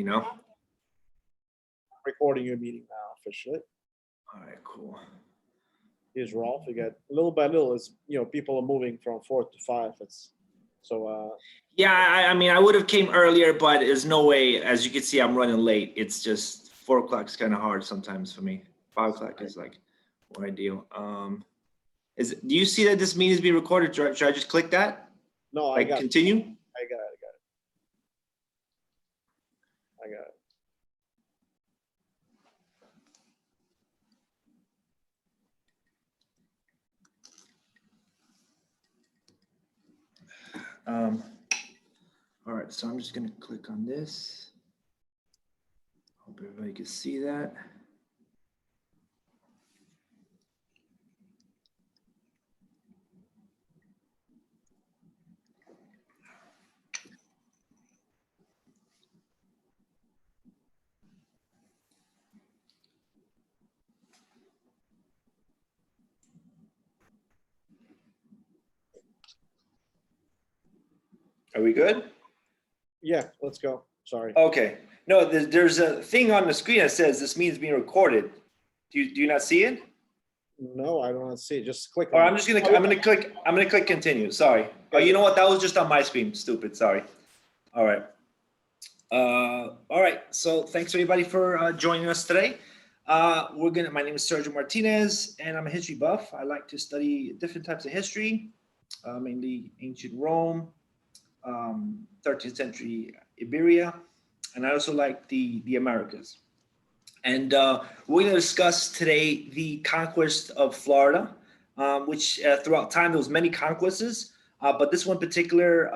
you know? Recording your meeting now officially. All right, cool. Here's Rolf. You get little by little, it's, you know, people are moving from 4 to 5. It's so Yeah, I mean, I would have came earlier, but there's no way. As you can see, I'm running late. It's just 4 o'clock is kind of hard sometimes for me. 5 o'clock is like more ideal. Do you see that this meeting is being recorded? Should I just click that? no, I Like got continue? it. I got it. All right, so I'm just gonna click on this. Hope everybody can see that. Are we good? Yeah, let's go. Sorry. Okay. No, there's a thing on the screen that says this meeting is being recorded. Do you not see it? No, I don't see it. Just click Or on I'm gonna click continue. Sorry. Oh, you know what? That was just on my screen. Stupid. Sorry. All right. All right. So thanks everybody for joining us today. My name is Sergio Martinez, and I'm a history buff. I like to study different types of history, mainly ancient Rome, 13th century Iberia, and I also like the Americas. And we're going to discuss today the conquest of Florida, which throughout time there was many conquests, but this one particular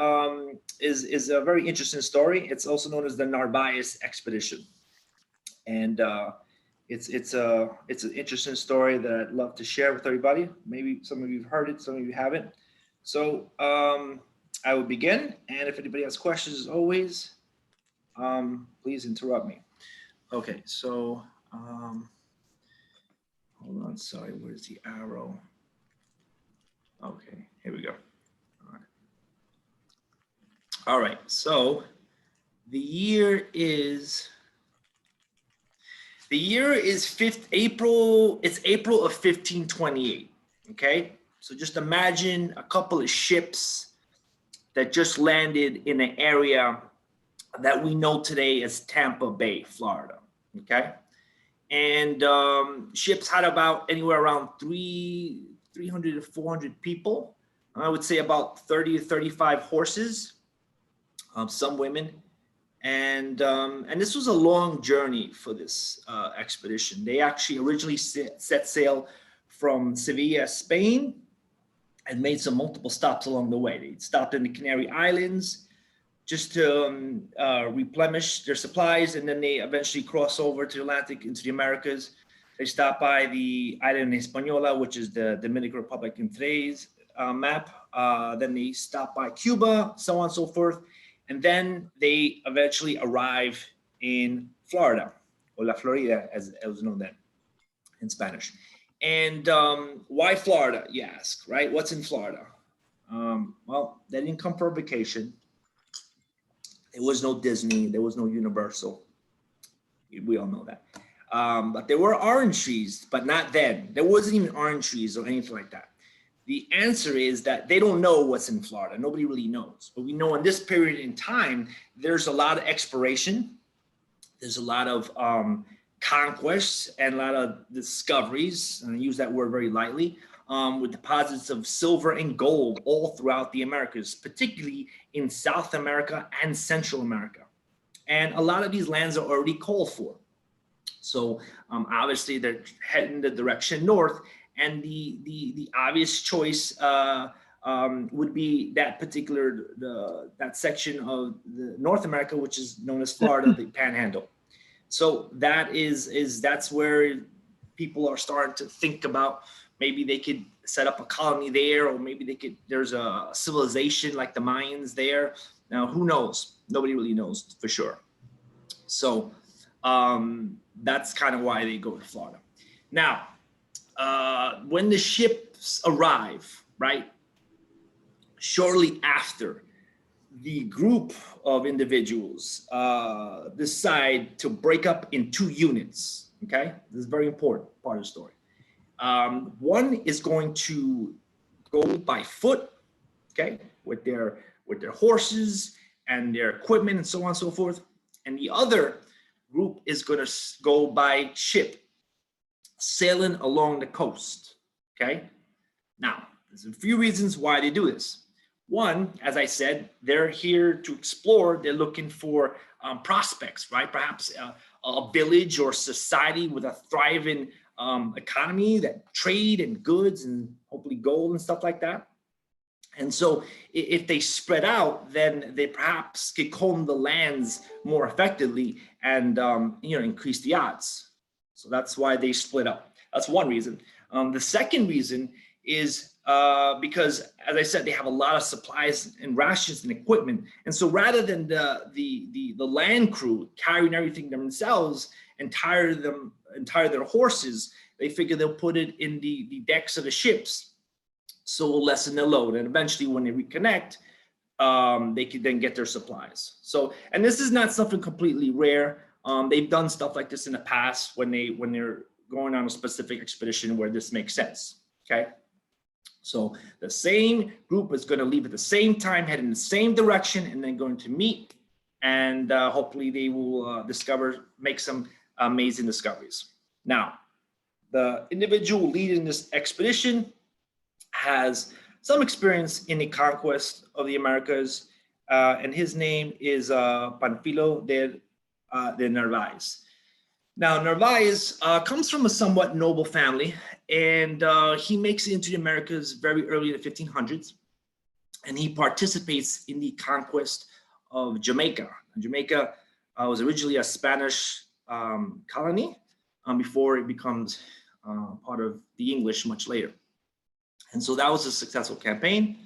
is a very interesting story. It's also known as the Narvaez expedition, and it's an interesting story that I'd love to share with everybody. Maybe some of you have heard it, some of you haven't. So I will begin, and if anybody has questions, as always, please interrupt me. Okay, so hold on, sorry, where's the arrow? Okay, here we go. All right, so the year is April, it's April of 1528, okay? So just imagine a couple of ships that just landed in an area that we know today as Tampa Bay, Florida, okay? And ships had about anywhere around 300 to 400 people. I would say about 30 to 35 horses, some women. And this was a long journey for this expedition. They actually originally set sail from Sevilla, Spain, and made some multiple stops along the way. They stopped in the Canary Islands just to replenish their supplies, and then they eventually cross over to the Atlantic into the Americas. They stop by the island Hispaniola, which is the Dominican Republic in today's map. Then they stop by Cuba, so on and so forth. And then they eventually arrive in Florida, or La Florida, as it was known then in Spanish. And why Florida, you ask, right? What's in Florida? Well, they didn't come for a vacation. There was no Disney. There was no Universal. We all know that. But there were orange trees, but not then. There wasn't even orange trees or anything like that. The answer is that they don't know what's in Florida. Nobody really knows. But we know in this period in time, there's a lot of exploration. There's a lot of conquests and a lot of discoveries, and I use that word very lightly, with deposits of silver and gold all throughout the Americas, particularly in South America and Central America. And a lot of these lands are already called for. So obviously they're heading the direction north, and the obvious choice would be that particular, that section of the North America, which is known as Florida, the Panhandle. So that's where people are starting to think about maybe they could set up a colony there, or maybe there's a civilization like the Mayans there. Now, who knows? Nobody really knows for sure. So that's kind of why they go to Florida. Now, when the ships arrive, right, shortly after, the group of individuals decide to break up in 2 units. Okay, this is a very important part of the story. One is going to go by foot, okay, with their horses and their equipment and so on and so forth. And the other group is going to go by ship, sailing along the coast. Okay. Now, there's a few reasons why they do this. One, as I said, they're here to explore. They're looking for prospects, right? Perhaps a village or society with a thriving economy that trade and goods and hopefully gold and stuff like that. And so if they spread out, then they perhaps could comb the lands more effectively and increase the odds. So that's why they split up. That's one reason. The second reason is because, as I said, they have a lot of supplies and rations and equipment. And so rather than the land crew carrying everything themselves and tire their horses, they figure they'll put it in the decks of the ships. So we'll lessen the load, and eventually when they reconnect, they can then get their supplies. So, and this is not something completely rare. They've done stuff like this in the past when they're going on a specific expedition where this makes sense. Okay, so the same group is going to leave at the same time, head in the same direction, and then going to meet, and hopefully they will make some amazing discoveries. Now, the individual leading this expedition has some experience in the conquest of the Americas, and his name is Panfilo de Narvaez. Now, Narvaez comes from a somewhat noble family, and he makes it into the Americas very early in the 1500s, and he participates in the conquest of Jamaica. Jamaica was originally a Spanish colony before it becomes part of the English much later. And so that was a successful campaign.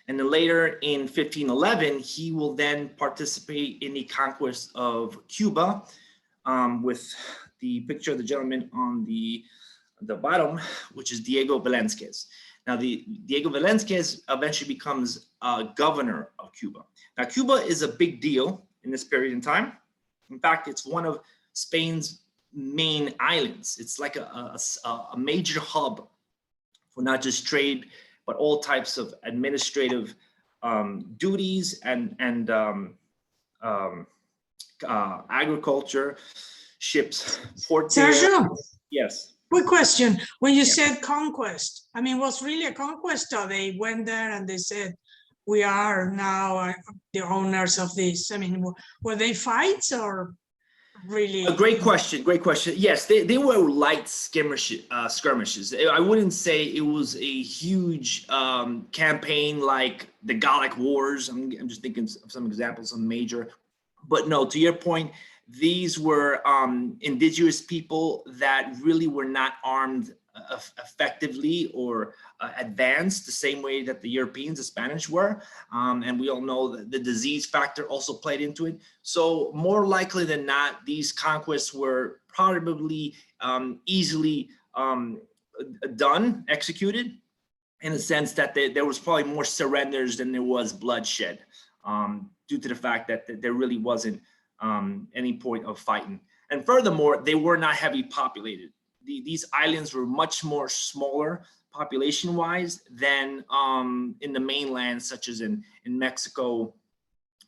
And then later in 1511, he will then participate in the conquest of Cuba, with the picture of the gentleman on the bottom, which is Diego Velázquez. Now, Diego Velázquez eventually becomes governor of Cuba. Now, Cuba is a big deal in this period in time. In fact, it's one of Spain's main islands. It's like a major hub for not just trade, but all types of administrative duties and agriculture, ships, port. Sergio, Yes. quick question. When you said conquest, I mean, was really a conquest, or they went there and they said, we are now the owners of this? I mean, were they fights or really? A great question. Great question. Yes, they were light skirmishes. I wouldn't say it was a huge campaign like the Gallic Wars. I'm just thinking of some examples of major. But no, to your point, these were indigenous people that really were not armed effectively or advanced the same way that the Europeans, the Spanish were. And we all know that the disease factor also played into it. So more likely than not, these conquests were probably easily executed, in the sense that there was probably more surrenders than there was bloodshed, due to the fact that there really wasn't any point of fighting. And furthermore, they were not heavily populated. These islands were much more smaller population-wise than in the mainland, such as in Mexico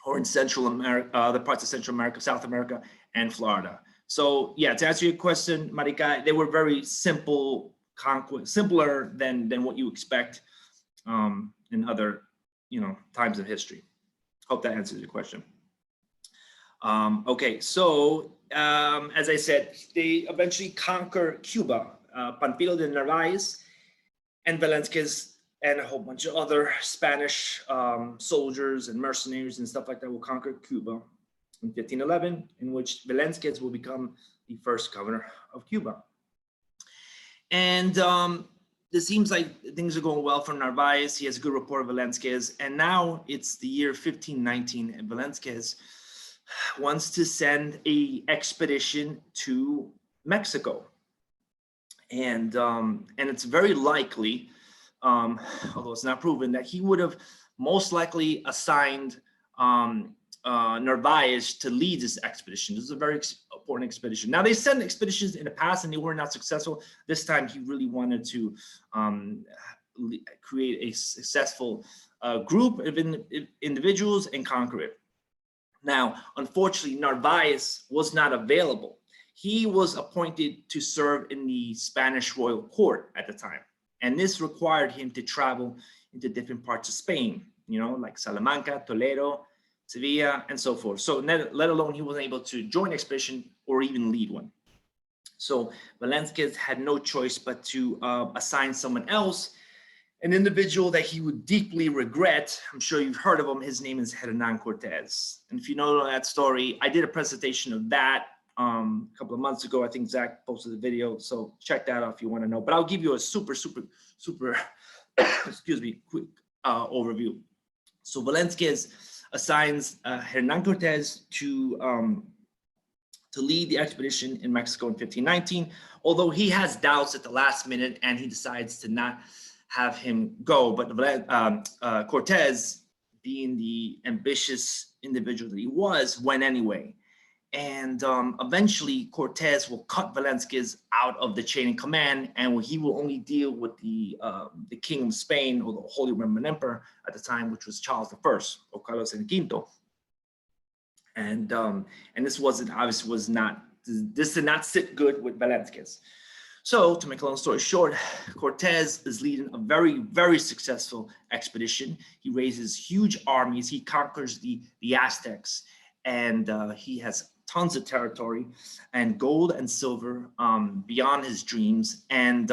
or in Central America, other parts of Central America, South America, and Florida. So yeah, to answer your question, Marika, they were very simple conquest, simpler than what you expect in other times of history. Hope that answers your question. Okay, so as I said, they eventually conquer Cuba. Panfilo de Narvaez and Velázquez and a whole bunch of other Spanish soldiers and mercenaries and stuff like that will conquer Cuba in 1511, in which Velázquez will become the first governor of Cuba. And it seems like things are going well for Narvaez. He has a good rapport with Velázquez. And now it's the year 1519, and Velázquez wants to send an expedition to Mexico. And it's very likely, although it's not proven, that he would have most likely assigned Narvaez to lead this expedition. This is a very important expedition. Now, they sent expeditions in the past and they were not successful. This time he really wanted to create a successful group of individuals and conquer it. Now, unfortunately, Narvaez was not available. He was appointed to serve in the Spanish royal court at the time. And this required him to travel into different parts of Spain, you know, like Salamanca, Toledo, Sevilla, and so forth. So let alone he wasn't able to join expedition or even lead one. So Velázquez had no choice but to assign someone else, an individual that he would deeply regret. I'm sure you've heard of him. His name is Hernán Cortés. And if you know that story, I did a presentation of that a couple of months ago. I think Zach posted the video, so check that out if you want to know. But I'll give you a super excuse me, quick overview. So Velázquez assigns Hernán Cortés to lead the expedition in Mexico in 1519, although he has doubts at the last minute and he decides to not have him go. But Cortés, being the ambitious individual that he was, went anyway. And eventually Cortés will cut Velázquez out of the chain of command, and he will only deal with the King of Spain, or the Holy Roman Emperor at the time, which was Charles I, or Carlos V. And this wasn't, obviously was not, this did not sit good with Velázquez. So to make a long story short, Cortés is leading a very, very successful expedition. He raises huge armies. He conquers the Aztecs, and he has tons of territory and gold and silver beyond his dreams, and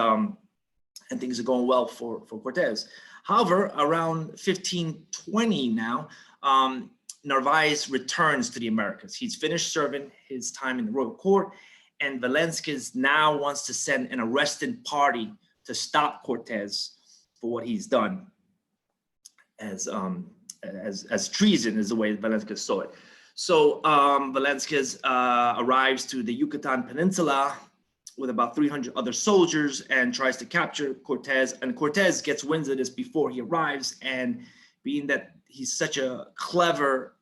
things are going well for Cortés. However, around 1520 now, Narvaez returns to the Americas. He's finished serving his time in the royal court, and Velázquez now wants to send an arresting party to stop Cortés for what he's done, as treason is the way Velázquez saw it. So Velázquez arrives to the Yucatan Peninsula with about 300 other soldiers and tries to capture Cortés. And Cortés gets wind of this before he arrives. And being that he's such a clever,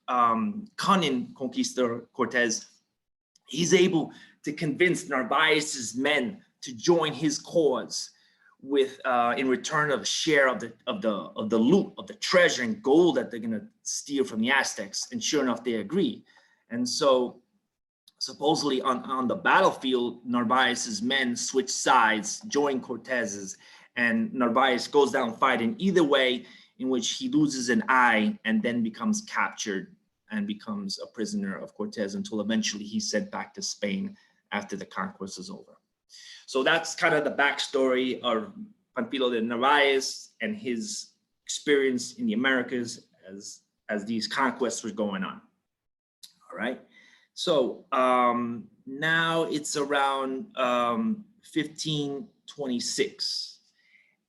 cunning conquistador, Cortés, he's able to convince Narvaez's men to join his cause with in return of a share of the loot, of the treasure and gold that they're going to steal from the Aztecs. And sure enough, they agree. And so supposedly on the battlefield, Narvaez's men switch sides, join Cortés's, and Narvaez goes down fighting either way, in which he loses an eye and then becomes captured and becomes a prisoner of Cortés until eventually he's sent back to Spain after the conquest is over. So that's kind of the backstory of Pánfilo de Narváez and his experience in the Americas as these conquests were going on. All right. So now it's around 1526.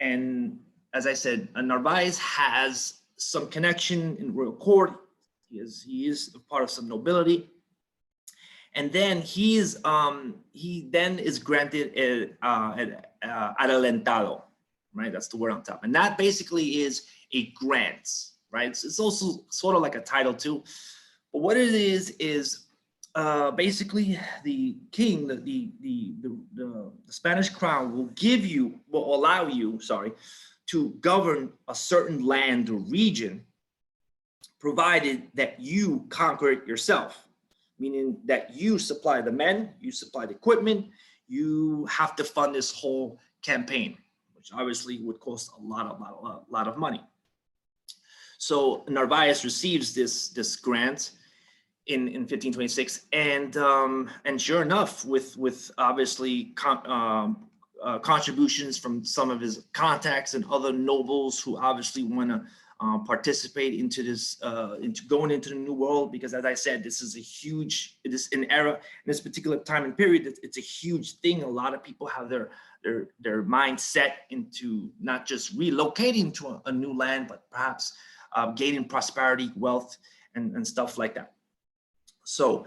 And as I said, Narvaez has some connection in royal court. He is a part of some nobility. And then he then is granted an adelantado, right? That's the word on top. And that basically is a grant, right? It's also sort of like a title too. But what it is basically the king, the Spanish crown will allow you, to govern a certain land or region, provided that you conquer it yourself. Meaning that you supply the men, you supply the equipment, you have to fund this whole campaign, which obviously would cost a lot of money. So Narvaez receives this grant in 1526, and sure enough, with obviously contributions from some of his contacts and other nobles who obviously want to participate into this, into going into the new world, because as I said, this is a huge, in this particular time and period, it's a huge thing. A lot of people have their mind set into not just relocating to a new land, but perhaps gaining prosperity, wealth, and stuff like that. So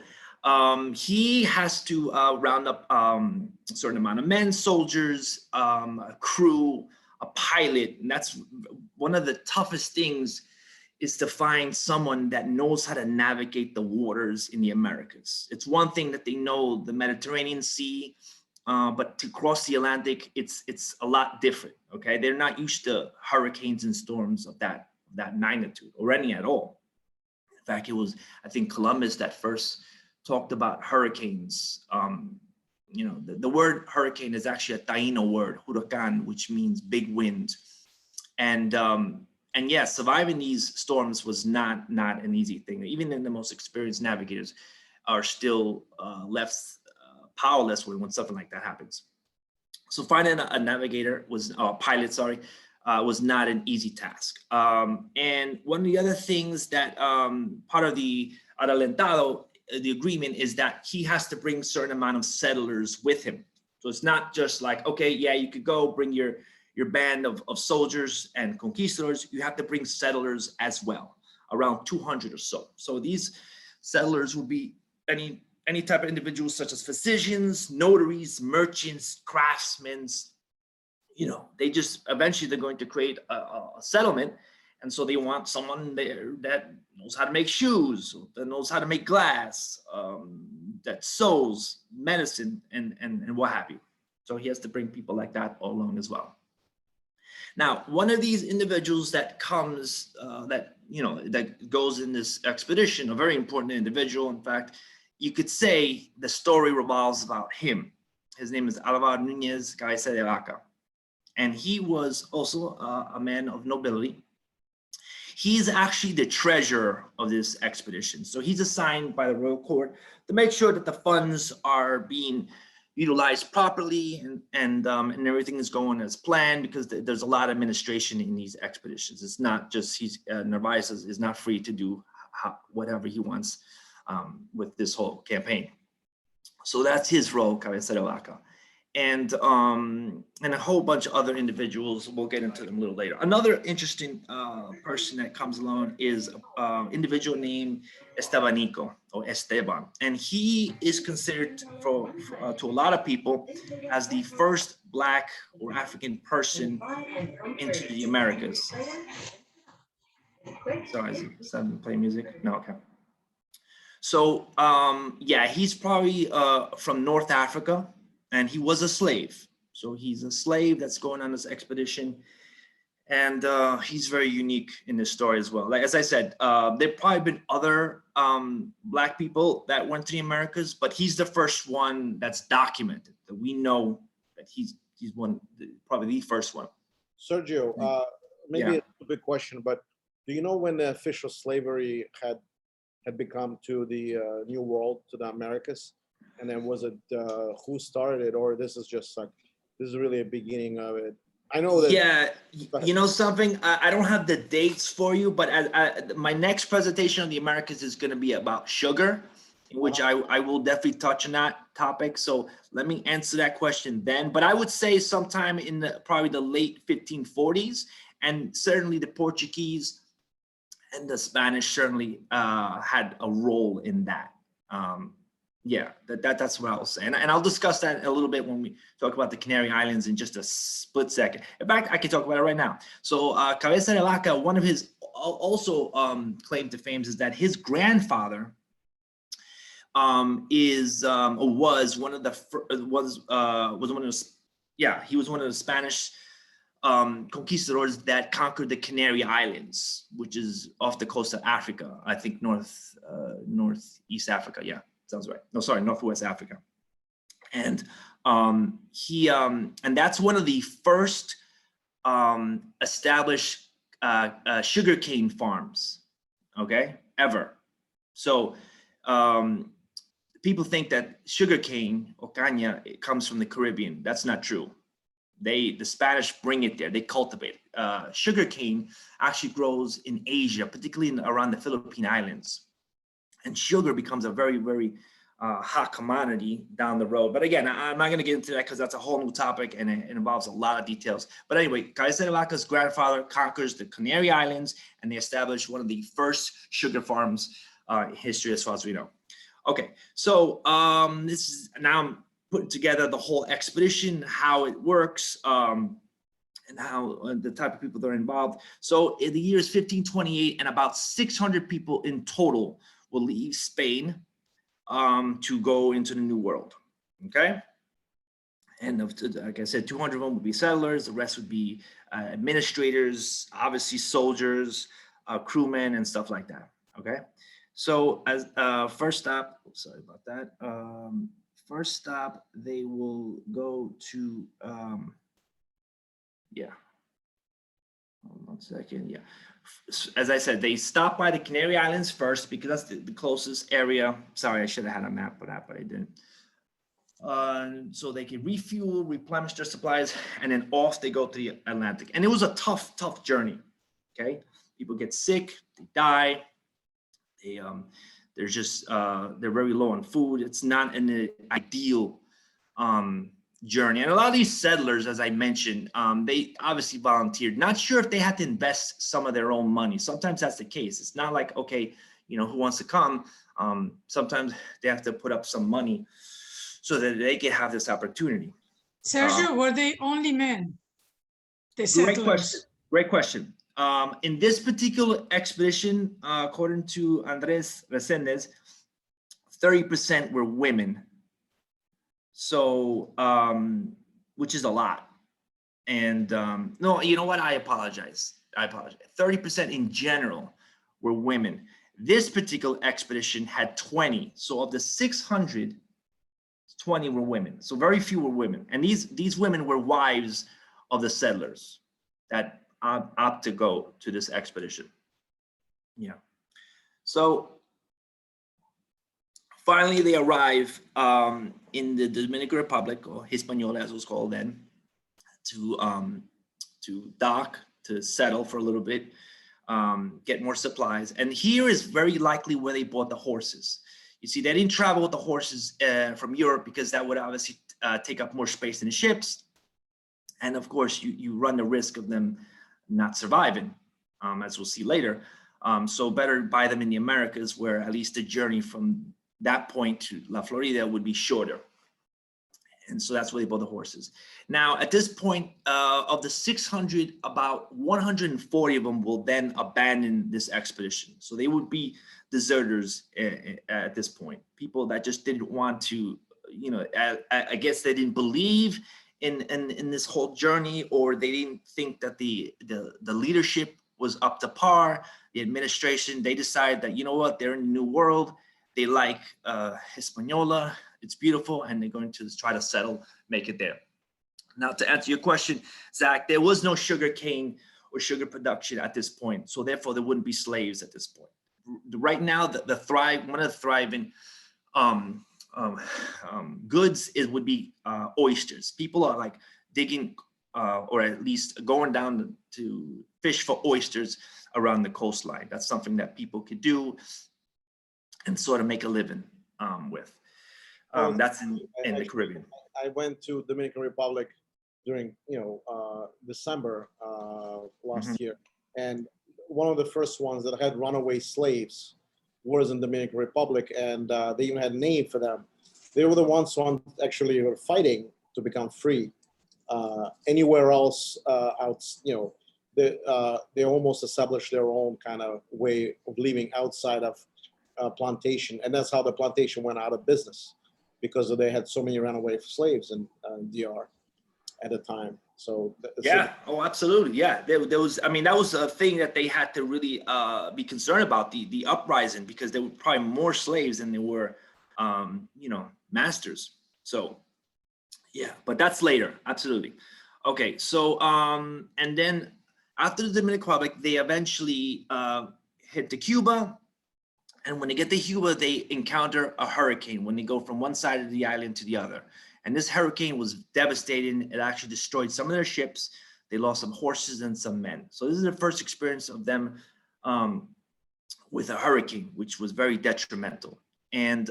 he has to round up a certain amount of men, soldiers, a crew, a pilot, and that's one of the toughest things is to find someone that knows how to navigate the waters in the Americas. It's one thing that they know the Mediterranean Sea, but to cross the Atlantic, it's a lot different. Okay, they're not used to hurricanes and storms of that magnitude or any at all. In fact, it was, I think, Columbus that first talked about hurricanes. You know, the word hurricane is actually a Taino word, huracan, which means big wind. And yeah, surviving these storms was not an easy thing. Even in the most experienced navigators are still left powerless when something like that happens. So finding a navigator was, pilot, sorry, was not an easy task. And one of the other things that part of the Adelantado, the agreement, is that he has to bring a certain amount of settlers with him. So it's not just like, okay, yeah, you could go bring your band of soldiers and conquistadors. You have to bring settlers as well, around 200 or so. So these settlers would be any type of individuals such as physicians, notaries, merchants, craftsmen. You know, they just eventually they're going to create a settlement. And so they want someone there that knows how to make shoes, that knows how to make glass, that sews, medicine, and what have you. So he has to bring people like that all along as well. Now, one of these individuals that comes, that goes in this expedition, a very important individual. In fact, you could say the story revolves about him. His name is Alvar Núñez Cabeza de Vaca. And he was also a man of nobility. He's actually the treasurer of this expedition. So he's assigned by the royal court to make sure that the funds are being utilized properly and everything is going as planned, because there's a lot of administration in these expeditions. It's not just Narvaez is not free to do whatever he wants with this whole campaign. So that's his role, Cabeza de Vaca. And a whole bunch of other individuals. We'll get into them a little later. Another interesting person that comes along is an individual named Estebanico, or Esteban. And he is considered to a lot of people as the first Black or African person into the Americas. Sorry, is that playing music? No, okay. So yeah, he's probably from North Africa. And he was a slave. So he's a slave that's going on this expedition. And he's very unique in this story as well. Like, as I said, there've probably been other Black people that went to the Americas, but he's the first one that's documented, that we know that he's one, probably the first one. Sergio, maybe it's a big question, but do you know when the official slavery had become to the New World, to the Americas? And then was it who started it, or this is just like, this is really a beginning of it? I know that. Yeah, you know something, I don't have the dates for you, but my next presentation on the Americas is going to be about sugar, in which I will definitely touch on that topic. So let me answer that question then. But I would say sometime in probably the late 1540s, and certainly the Portuguese and the Spanish certainly had a role in that. Yeah, that's what I'll say. And I'll discuss that a little bit when we talk about the Canary Islands in just a split second. In fact, I can talk about it right now. So Cabeza de Vaca, one of his also claim to fame is that his grandfather was one of the Spanish conquistadors that conquered the Canary Islands, which is off the coast of Africa. I think northeast Africa. Yeah. Sounds right. No, sorry, Northwest Africa. And and that's one of the first established sugarcane farms, okay, ever. So people think that sugarcane or caña, it comes from the Caribbean. That's not true. The Spanish bring it there. They cultivate it. Sugarcane actually grows in Asia, particularly around the Philippine Islands. And sugar becomes a very, very hot commodity down the road. But again, I'm not going to get into that because that's a whole new topic and it involves a lot of details. But anyway, Cabeza de Vaca's grandfather conquers the Canary Islands, and they establish one of the first sugar farms in history, as far as we know. Okay, so this is now I'm putting together the whole expedition, how it works. and how the type of people that are involved. So in the year is 1528, and about 600 people in total will leave Spain to go into the New World. Okay. And like I said, 200 of them would be settlers. The rest would be administrators, obviously soldiers, crewmen, and stuff like that. Okay. So as first stop, sorry about that. First stop, they will go to, yeah. Hold on 1 second. Yeah. As I said, they stop by the Canary Islands first because that's the closest area. Sorry, I should have had a map for that, but I didn't. So they can refuel, replenish their supplies, and then off they go to the Atlantic. And it was a tough journey. Okay, people get sick, they die. They're just they're very low on food. It's not an ideal journey. And a lot of these settlers, as I mentioned, they obviously volunteered. Not sure if they had to invest some of their own money. Sometimes that's the case. It's not like, okay, you know, who wants to come? Sometimes they have to put up some money so that they can have this opportunity. Sergio, were they only men? The Great question. settlers? Great question. In this particular expedition, according to Andres Reséndez, 30% were women. So, which is a lot. And no, you know what? I apologize. 30% in general were women. This particular expedition had 20. So of the 600, 20 were women. So very few were women. And these women were wives of the settlers that opt to go to this expedition. Yeah. So finally, they arrive in the Dominican Republic, or Hispaniola as it was called then, to dock, to settle for a little bit, get more supplies. And here is very likely where they bought the horses. You see, they didn't travel with the horses from Europe because that would obviously take up more space in the ships. And of course, you run the risk of them not surviving, as we'll see later. So better buy them in the Americas, where at least the journey from that point to La Florida would be shorter. And so that's where they bought the horses. Now, at this point, of the 600, about 140 of them will then abandon this expedition. So they would be deserters at this point. People that just didn't want to, you know, I guess they didn't believe in this whole journey, or they didn't think that the leadership was up to par. The administration, they decided that, you know what, they're in the New World. They like Hispaniola, it's beautiful, and they're going to try to settle, make it there. Now, to answer your question, Zach, there was no sugar cane or sugar production at this point, so therefore there wouldn't be slaves at this point. Right now, one of the thriving goods would be oysters. People are like digging or at least going down to fish for oysters around the coastline. That's something that people could do and sort of make a living with. That's in the Caribbean. I went to Dominican Republic during December last year, and one of the first ones that had runaway slaves was in Dominican Republic, and they even had a name for them. They were the ones who actually were fighting to become free. Anywhere else they almost established their own kind of way of living outside of plantation, and that's how the plantation went out of business, because they had so many runaway slaves in DR at the time. So yeah, oh, absolutely, yeah. There was, I mean, that was a thing that they had to really be concerned about, the uprising, because there were probably more slaves than there were, masters. So yeah, but that's later, absolutely. Okay, so and then after the Dominican Republic, they eventually hit to Cuba. And when they get to Cuba, they encounter a hurricane when they go from one side of the island to the other. And this hurricane was devastating. It actually destroyed some of their ships. They lost some horses and some men. So this is the first experience of them with a hurricane, which was very detrimental. And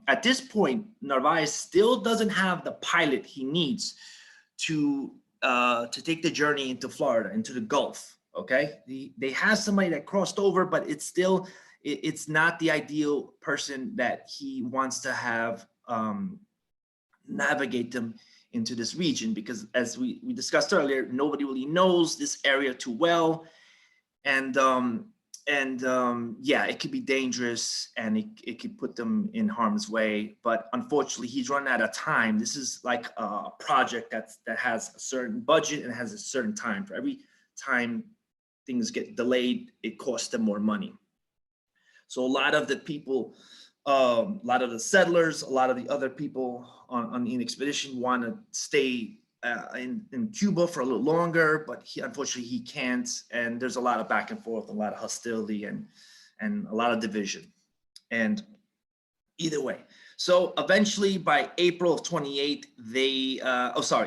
at this point, Narvaez still doesn't have the pilot he needs to take the journey into Florida, into the Gulf. Okay, they have somebody that crossed over, but it's not the ideal person that he wants to have navigate them into this region, because as we discussed earlier, nobody really knows this area too well. And yeah, it could be dangerous, and it could put them in harm's way. But unfortunately, he's running out of time. This is like a project that has a certain budget and has a certain time. For every time things get delayed, it costs them more money. So a lot of the people, a lot of the settlers, a lot of the other people on the expedition want to stay in Cuba for a little longer, but unfortunately he can't. And there's a lot of back and forth, a lot of hostility, and a lot of division. And either way, so eventually by April of 28, they,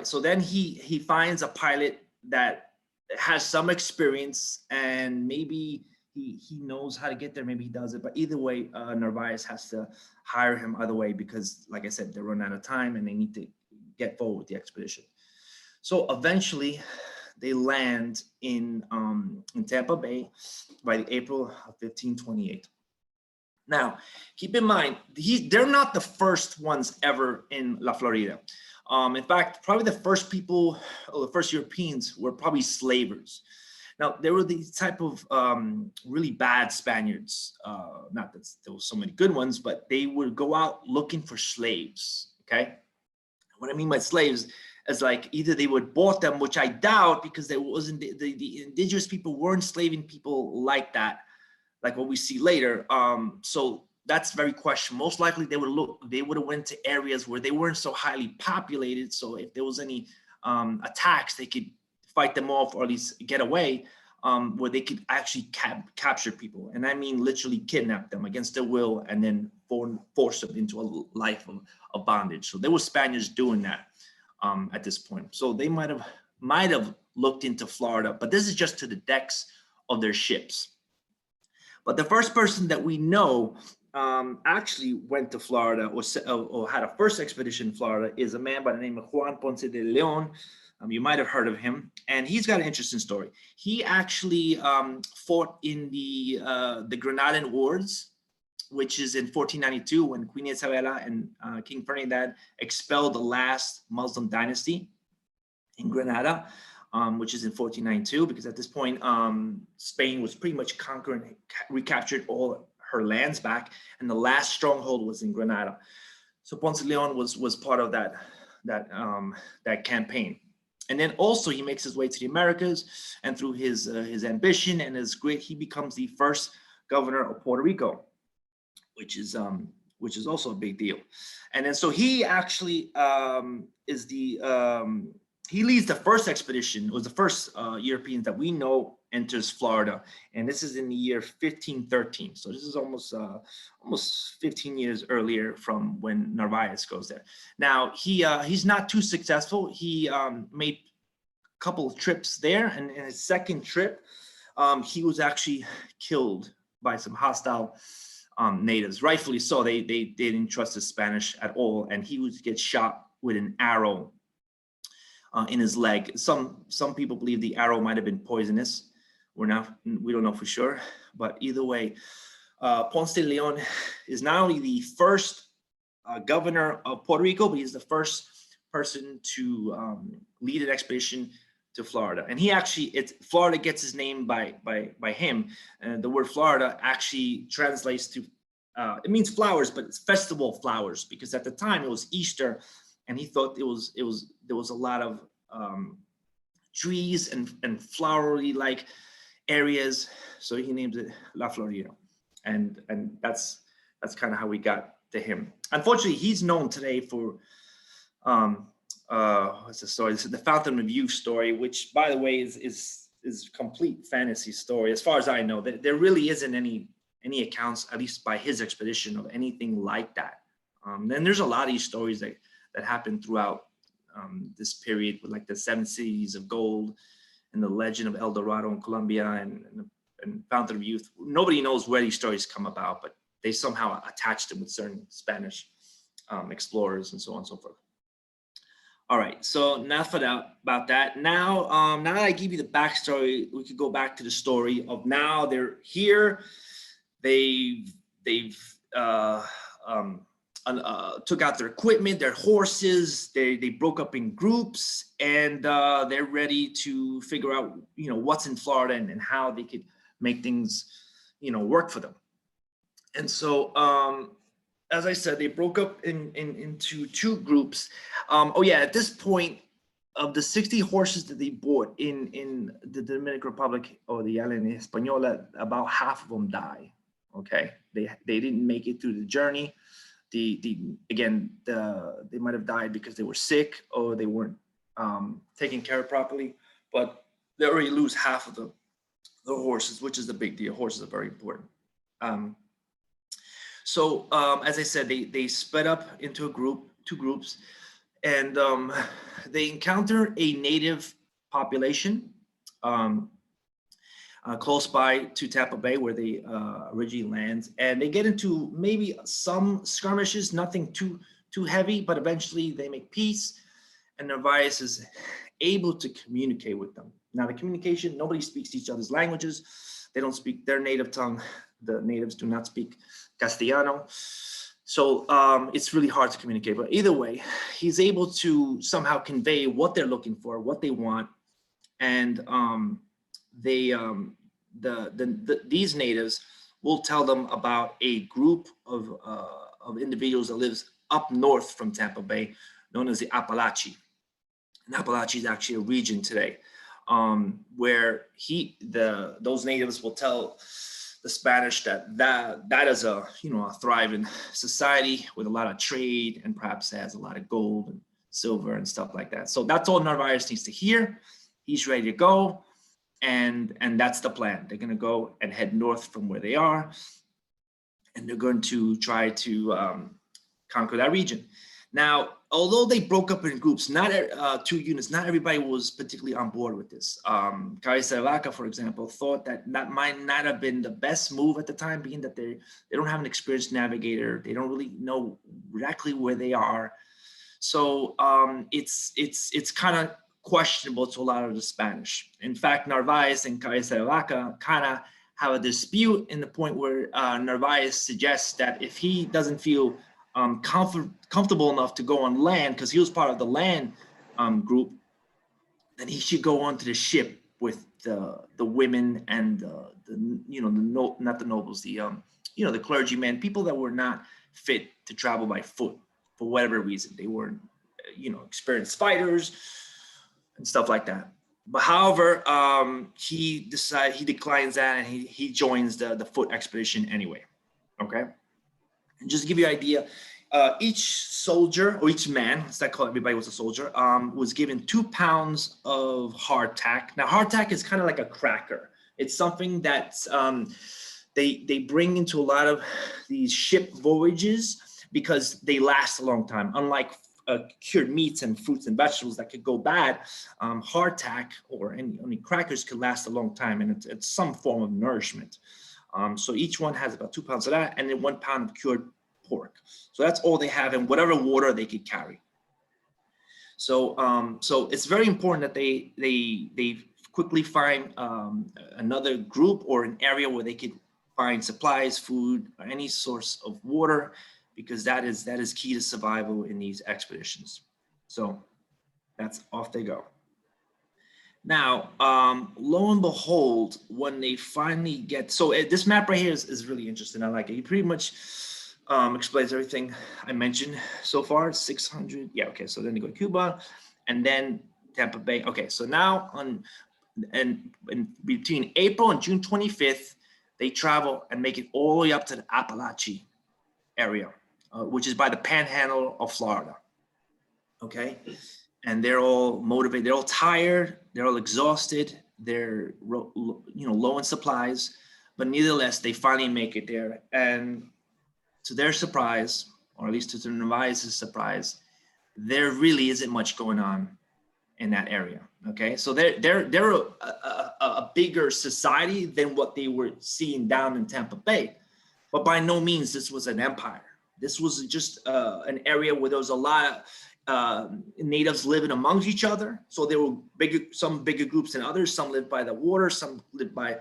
so then he finds a pilot that has some experience, and maybe he knows how to get there, maybe he does it, but either way, Narvaez has to hire him either way, because like I said, they're running out of time and they need to get forward with the expedition. So eventually they land in Tampa Bay by the April of 1528. Now, keep in mind, they're not the first ones ever in La Florida. In fact, probably the first people, or the first Europeans, were probably slavers. Now, there were these type of really bad Spaniards, not that there were so many good ones, but they would go out looking for slaves, okay? What I mean by slaves is like either they would bought them, which I doubt, because there wasn't, the indigenous people weren't enslaving people like that, like what we see later. So that's very questionable. Most likely they would have went to areas where they weren't so highly populated. So if there was any attacks, they could fight them off, or at least get away, where they could actually capture people. And I mean literally kidnap them against their will, and then force them into a life of bondage. So there were Spaniards doing that at this point. So they might have looked into Florida, but this is just to the decks of their ships. But the first person that we know actually went to Florida, or had a first expedition in Florida, is a man by the name of Juan Ponce de Leon. You might have heard of him, and he's got an interesting story. He actually fought in the Granadan Wars, which is in 1492, when Queen Isabella and King Ferdinand expelled the last Muslim dynasty in Granada, which is in 1492, because at this point, Spain was pretty much conquered and recaptured all her lands back, and the last stronghold was in Granada. So Ponce de Leon was part of that campaign. And then also he makes his way to the Americas, and through his ambition and his grit, he becomes the first governor of Puerto Rico, which is also a big deal. And then so he actually he leads the first expedition. It was the first European that we know enters Florida, and this is in the year 1513. So this is almost 15 years earlier from when Narvaez goes there. Now he's not too successful. He made a couple of trips there, and in his second trip, he was actually killed by some hostile natives. Rightfully so. They didn't trust the Spanish at all, and he would get shot with an arrow in his leg. Some people believe the arrow might have been poisonous. We don't know for sure, but either way, Ponce de Leon is not only the first governor of Puerto Rico, but he's the first person to lead an expedition to Florida. And Florida gets his name by him. The word Florida actually translates to, it means flowers, but it's festival flowers, because at the time it was Easter, and he thought there was a lot of trees and flowery like areas, so he named it La Florida, and that's kind of how we got to him. Unfortunately, he's known today for what's the story? This is the Fountain of Youth story, which, by the way, is complete fantasy story as far as I know. There really isn't any accounts, at least by his expedition, of anything like that. Then there's a lot of these stories that happened throughout this period, with like the 7 cities of gold and the legend of El Dorado in Colombia, and Fountain of Youth. Nobody knows where these stories come about, but they somehow attached them with certain Spanish explorers and so on and so forth. All right, so enough about that. Now, now that I give you the backstory, we could go back to the story of now they're here. They've took out their equipment, their horses. They broke up in groups, and they're ready to figure out, what's in Florida and how they could make things, work for them. And so, as I said, they broke up into two groups. Oh yeah, at this point, of the 60 horses that they bought in the Dominican Republic or the Island Española, about half of them die. Okay, they didn't make it through the journey. They might have died because they were sick or they weren't taken care of properly. But they already lose half of the horses, which is a big deal. Horses are very important. So as I said, they split up into two groups, and they encounter a native population close by to Tampa Bay, where they originally land, and they get into maybe some skirmishes, nothing too heavy, but eventually they make peace, and Narvaez is able to communicate with them. Now, the communication, nobody speaks each other's languages. They don't speak their native tongue. The natives do not speak Castellano. So it's really hard to communicate, but either way, he's able to somehow convey what they're looking for, what they want. And these natives will tell them about a group of individuals that lives up north from Tampa Bay, known as the Apalachee. And Apalachee is actually a region today, where those natives will tell the Spanish that is a a thriving society with a lot of trade, and perhaps has a lot of gold and silver and stuff like that. So that's all Narvaez needs to hear. He's ready to go, and that's the plan. They're going to go and head north from where they are, and they're going to try to conquer that region. Now, although they broke up in groups, not two units, not everybody was particularly on board with this. Cabeza de Vaca, for example, thought that might not have been the best move at the time, being that they don't have an experienced navigator. They don't really know exactly where they are. So it's kind of questionable to a lot of the Spanish. In fact, Narvaez and Cabeza de Vaca kind of have a dispute in the point where Narvaez suggests that if he doesn't feel comfortable enough to go on land, because he was part of the land group, then he should go onto the ship with the women and not the nobles, the clergymen, people that were not fit to travel by foot for whatever reason. They weren't experienced fighters and stuff like that. But however, he declines that, and he joins the foot expedition anyway. Okay. And just to give you an idea, each soldier, or each man, as I call everybody was a soldier, was given 2 pounds of hardtack. Now, hardtack is kind of like a cracker. It's something that they bring into a lot of these ship voyages because they last a long time. Unlike cured meats and fruits and vegetables that could go bad, hardtack or any crackers could last a long time, and it's some form of nourishment. So each one has about 2 pounds of that, and then 1 pound of cured pork. So that's all they have, and whatever water they could carry. So so it's very important that they quickly find another group or an area where they could find supplies, food, or any source of water, because that is key to survival in these expeditions. So that's off they go. Now, lo and behold, when they finally get, so this map right here is really interesting. I like it. He pretty much explains everything I mentioned so far. 600, yeah, okay. So then they go to Cuba, and then Tampa Bay. Okay, so now between April and June 25th, they travel and make it all the way up to the Apalachee area, which is by the Panhandle of Florida. Okay. And they're all motivated. They're all tired. They're all exhausted. They're low in supplies, but nevertheless, they finally make it there. And to their surprise, or at least to Narvaez's surprise, there really isn't much going on in that area. Okay, so they're a bigger society than what they were seeing down in Tampa Bay, but by no means this was an empire. This was just an area where there was a lot of natives living amongst each other. So there were some bigger groups than others. Some lived by the water, some lived by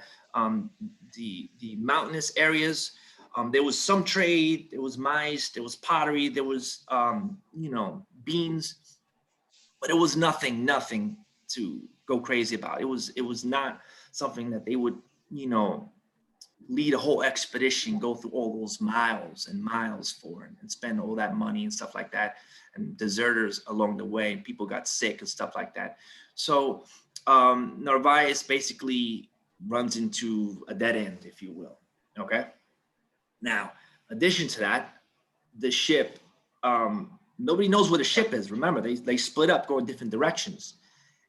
the mountainous areas. There was some trade, there was mice, there was pottery, there was, beans, but it was nothing to go crazy about. It was not something that they would, lead a whole expedition, go through all those miles and miles for, and spend all that money and stuff like that, and deserters along the way, and people got sick and stuff like that. So Narvaez basically runs into a dead end, if you will. Okay. Now, addition to that, the ship, nobody knows where the ship is. Remember, they split up, go in different directions.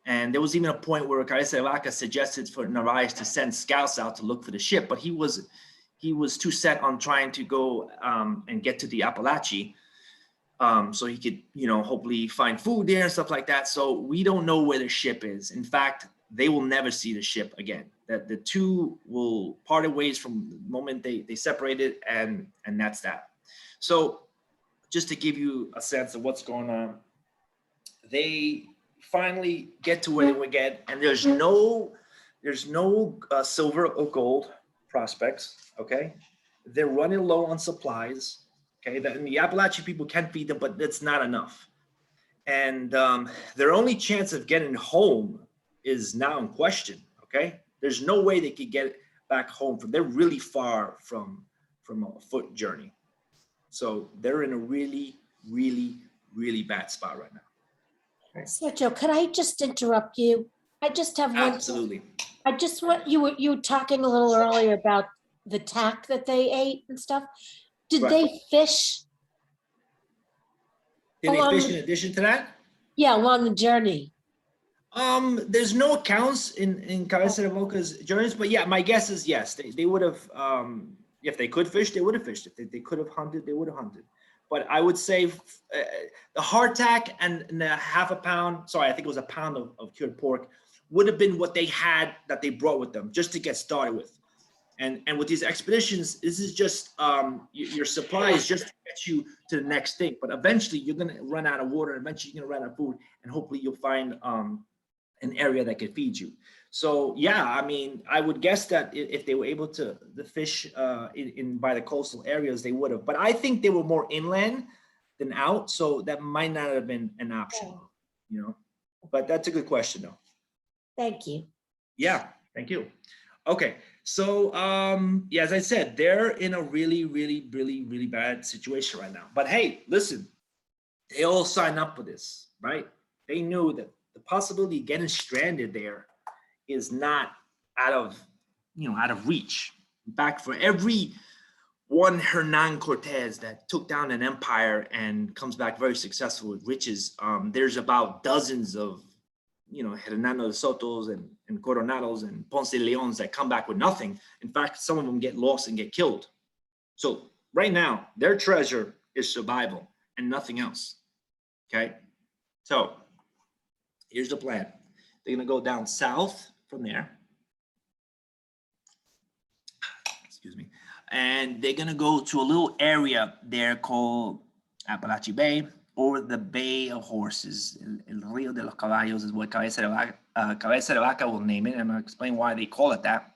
And there was even a point where Cabeza de Vaca suggested for Narvaez to send scouts out to look for the ship, but he was too set on trying to go and get to the Appalachie, so he could, hopefully find food there and stuff like that. So we don't know where the ship is. In fact, they will never see the ship again. That the two will parted ways from the moment they separated, and that's that. So just to give you a sense of what's going on, they finally get to where they would get, and there's no silver or gold prospects. Okay, they're running low on supplies. Okay, and the Appalachian people can feed them, but that's not enough. And their only chance of getting home is now in question. Okay, there's no way they could get back home they're really far from a foot journey. So they're in a really, really, really bad spot right now. Sergio, could I just interrupt you? I just have one. Absolutely. I just want you were talking a little earlier about the tack that they ate and stuff. Did Right. they fish? Did they fish in addition to that? Yeah, along the journey. There's no accounts in Cabeza de Vaca's journeys, but yeah, my guess is yes. They would have, if they could fish, they would have fished. If they could have hunted, they would have hunted. But I would say the hardtack and the half a pound, sorry, I think it was a pound of cured pork, would have been what they had that they brought with them just to get started with. And with these expeditions, this is just your supplies just to get you to the next thing. But eventually you're going to run out of water. Eventually you're going to run out of food, and hopefully you'll find an area that can feed you. So yeah, I mean, I would guess that if they were able to the fish in by the coastal areas, they would have. But I think they were more inland than out, so that might not have been an option, But that's a good question, though. Thank you. Yeah, thank you. Okay, so yeah, as I said, they're in a really, really, really, really bad situation right now. But hey, listen, they all signed up for this, right? They knew that the possibility of getting stranded there is not out of reach. In fact, for every one Hernan Cortez that took down an empire and comes back very successful with riches, there's about dozens of Hernando de Sotos and Coronados and Ponce de Leons that come back with nothing. In fact, some of them get lost and get killed. So right now, their treasure is survival and nothing else. Okay, so here's the plan. They're gonna go down south from there. Excuse me. And they're gonna go to a little area there called Appalachie Bay, or the Bay of Horses. El Río de los Caballos is what Cabeza de Vaca will name it. And I'm gonna explain why they call it that.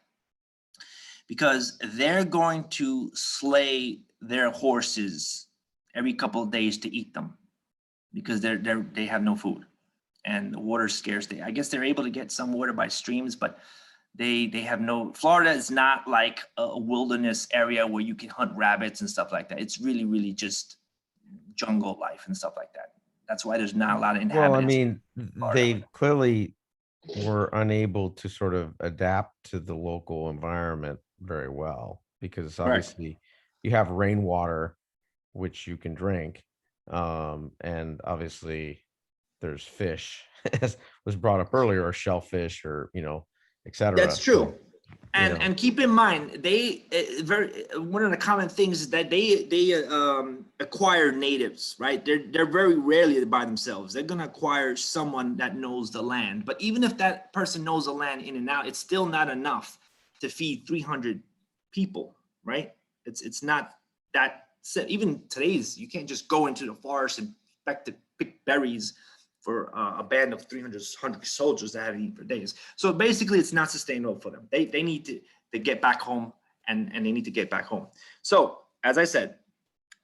Because they're going to slay their horses every couple of days to eat them, because they have no food. And the water's scarce. I guess they're able to get some water by streams, but they have no. Florida is not like a wilderness area where you can hunt rabbits and stuff like that. It's really, really just jungle life and stuff like that. That's why there's not a lot of inhabitants. Well, I mean, they clearly were unable to sort of adapt to the local environment very well, because obviously you have rainwater, which you can drink. And obviously there's fish, as was brought up earlier, or shellfish, or etc. That's true. And keep in mind, they one of the common things is that they acquire natives, right? They're very rarely by themselves. They're gonna acquire someone that knows the land. But even if that person knows the land in and out, it's still not enough to feed 300 people, right? It's not that. Even today's, you can't just go into the forest and expect to pick berries for a band of 300 soldiers that haven't eaten for days. So basically it's not sustainable for them. They need to get back home and they need to get back home. So as I said,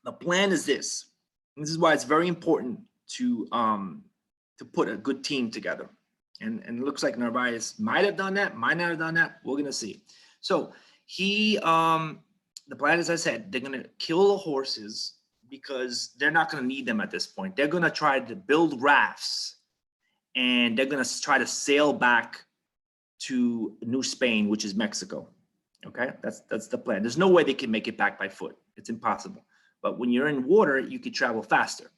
the plan is this. This is why it's very important to put a good team together. And it looks like Narvaez might have done that, might not have done that. We're gonna see. So he, the plan, as I said, they're gonna kill the horses because they're not gonna need them at this point. They're gonna try to build rafts, and they're gonna try to sail back to New Spain, which is Mexico. Okay, that's the plan. There's no way they can make it back by foot. It's impossible. But when you're in water, you could travel faster.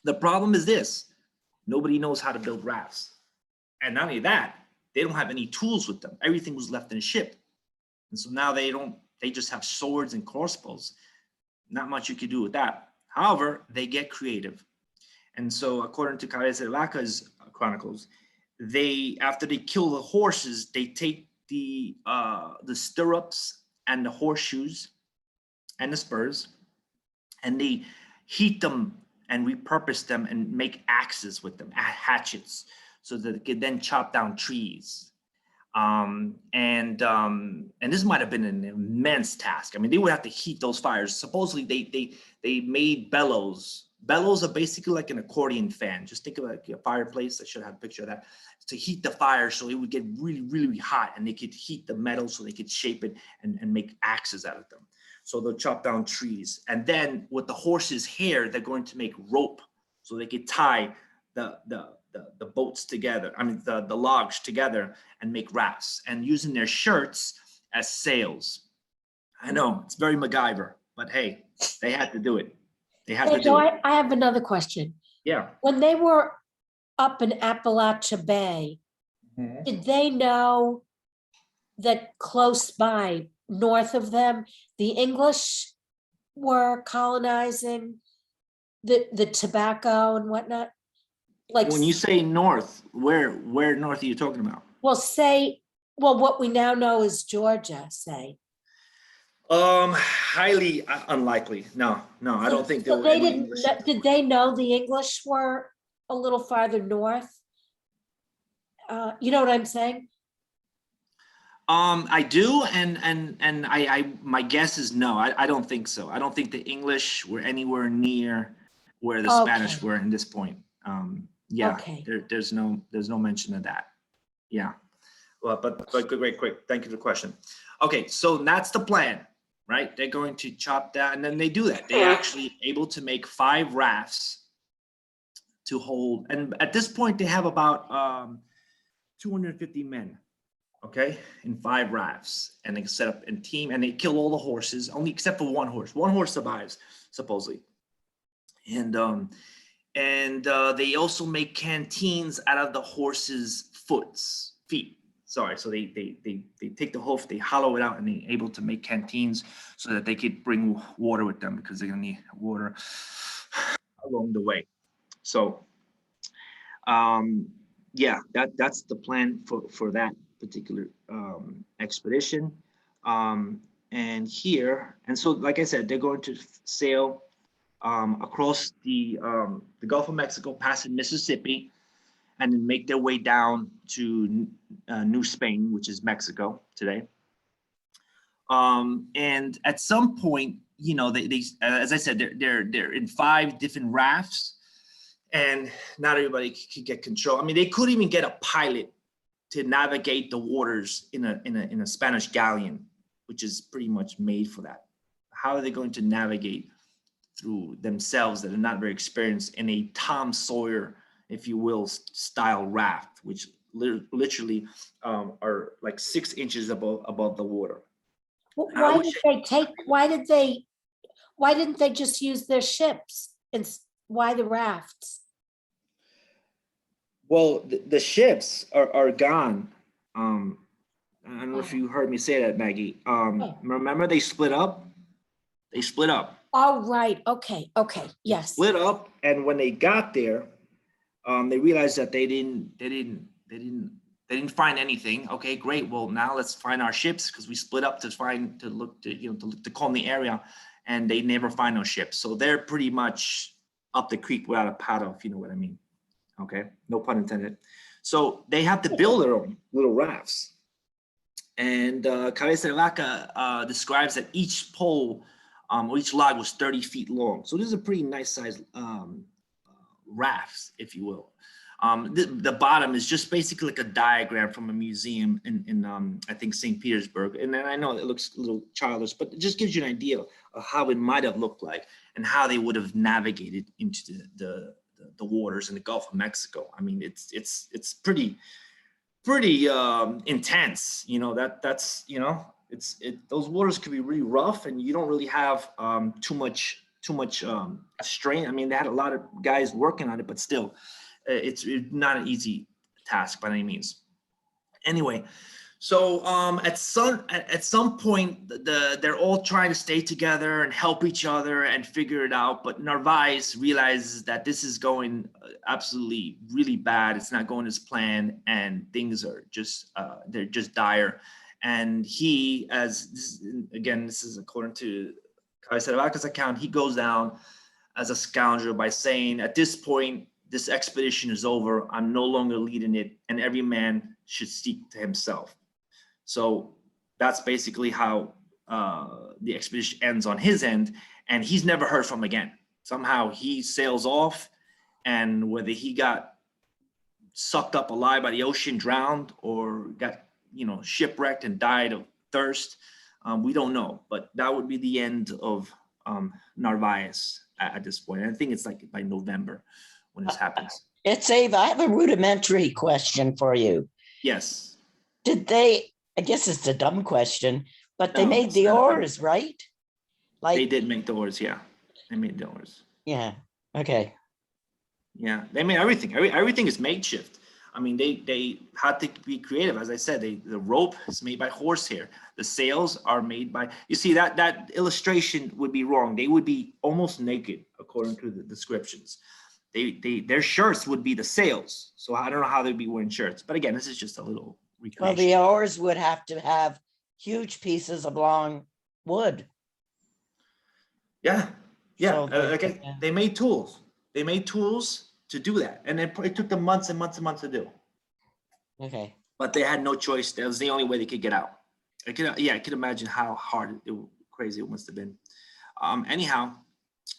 The problem is this: nobody knows how to build rafts. And not only that, they don't have any tools with them. Everything was left in a ship. And so now they just have swords and crossbows. Not much you could do with that. However, they get creative. And so according to Cabeza de Vaca's chronicles, after they kill the horses, they take the stirrups and the horseshoes and the spurs, and they heat them and repurpose them and make axes with them, hatchets, so that they could then chop down trees. And this might have been an immense task. I mean, they would have to heat those fires. Supposedly they made bellows. Bellows are basically like an accordion fan. Just think of like a fireplace. I should have a picture of that. To heat the fire so it would get really, really hot, and they could heat the metal so they could shape it and make axes out of them. So they'll chop down trees. And then with the horse's hair, they're going to make rope so they could tie the boats together, I mean, the logs together, and make rafts, and using their shirts as sails. I know, it's very MacGyver, but hey, they had to do it. They had to do it. I have another question. Yeah. When they were up in Appalachia Bay, did they know that close by, north of them, the English were colonizing the tobacco and whatnot? Like, When you say north, where north are you talking about? well, what we now know is Georgia, say. Highly unlikely. No, I don't think there So were they any didn't, English. did they know the English were a little farther north? You know what I'm saying? I do, and I my guess is no. I don't think so. I don't think the English were anywhere near where the Spanish Okay. were in this point. Yeah, Okay. there's no mention of that. Yeah, well, but great. Thank you for the question. Okay, so that's the plan, right? They're going to chop that, and then they do that. They actually able to make 5 rafts to hold, and at this point they have about 250 men. Okay, in 5 rafts, and they set up in team, and they kill all the horses, only except for one horse. One horse survives, supposedly. And they also make canteens out of the horse's feet. Sorry, so they take the hoof, they hollow it out, and they're able to make canteens so that they could bring water with them, because they're gonna need water along the way. So, yeah, that's the plan for that particular expedition. And so like I said, they're going to sail across the Gulf of Mexico, passing Mississippi, and then make their way down to New Spain, which is Mexico today. And at some point, you know, they as I said, they're in 5 different rafts, and not everybody could get control. I mean, they could even get a pilot to navigate the waters in a Spanish galleon, which is pretty much made for that. How are they going to navigate through themselves that are not very experienced in a Tom Sawyer, if you will, style raft, which literally are like 6 inches above the water? Why didn't they just use their ships? And why the rafts? Well, the ships are gone. I don't know if you heard me say that, Maggie. Remember they split up? They split up. Oh, right. Okay. Yes. Split up, and when they got there, they realized that they didn't find anything. Okay, great. Well, now let's find our ships, because we split up to comb the area, and they never find no ships. So they're pretty much up the creek without a paddle, if you know what I mean. Okay, no pun intended. So they have to build their own little rafts. And Cabeza de Vaca describes that each pole or each log was 30 feet long. So this is a pretty nice size rafts, if you will. The bottom is just basically like a diagram from a museum in I think St. Petersburg. And then I know it looks a little childish, but it just gives you an idea of how it might have looked like and how they would have navigated into the waters in the Gulf of Mexico. I mean, it's pretty intense. You know, that's you know, those waters could be really rough, and you don't really have too much strain. I mean, they had a lot of guys working on it, but still, it's not an easy task by any means. Anyway, so at some point, they're all trying to stay together and help each other and figure it out. But Narvaez realizes that this is going absolutely really bad. It's not going as planned, and things are just they're just dire. And he, this is according to Cabeza de Vaca's account, he goes down as a scoundrel by saying, at this point, this expedition is over. I'm no longer leading it, and every man should seek to himself. So that's basically how the expedition ends on his end, and he's never heard from again. Somehow he sails off, and whether he got sucked up alive by the ocean, drowned, or got shipwrecked and died of thirst, we don't know. But that would be the end of Narvaez at this point. And I think it's like by November when this happens. It's Abe, I have a rudimentary question for you. Yes. Did they, I guess it's a dumb question, but they No, made it's the not. oars, right? Like They did make the oars, yeah. They made the oars. Yeah. Okay. Yeah, they made everything. Everything is makeshift. I mean, they had to be creative. As I said, the rope is made by horsehair. The sails are made by, you see, that illustration would be wrong. They would be almost naked according to the descriptions. Their shirts would be the sails. So I don't know how they'd be wearing shirts. But again, this is just a little recreation. Well, the oars would have to have huge pieces of long wood. Yeah. So Okay. They made tools. They made tools to do that, and it took them months and months and months to do. Okay. But they had no choice. That was the only way they could get out. I could imagine how hard crazy it must have been. Anyhow,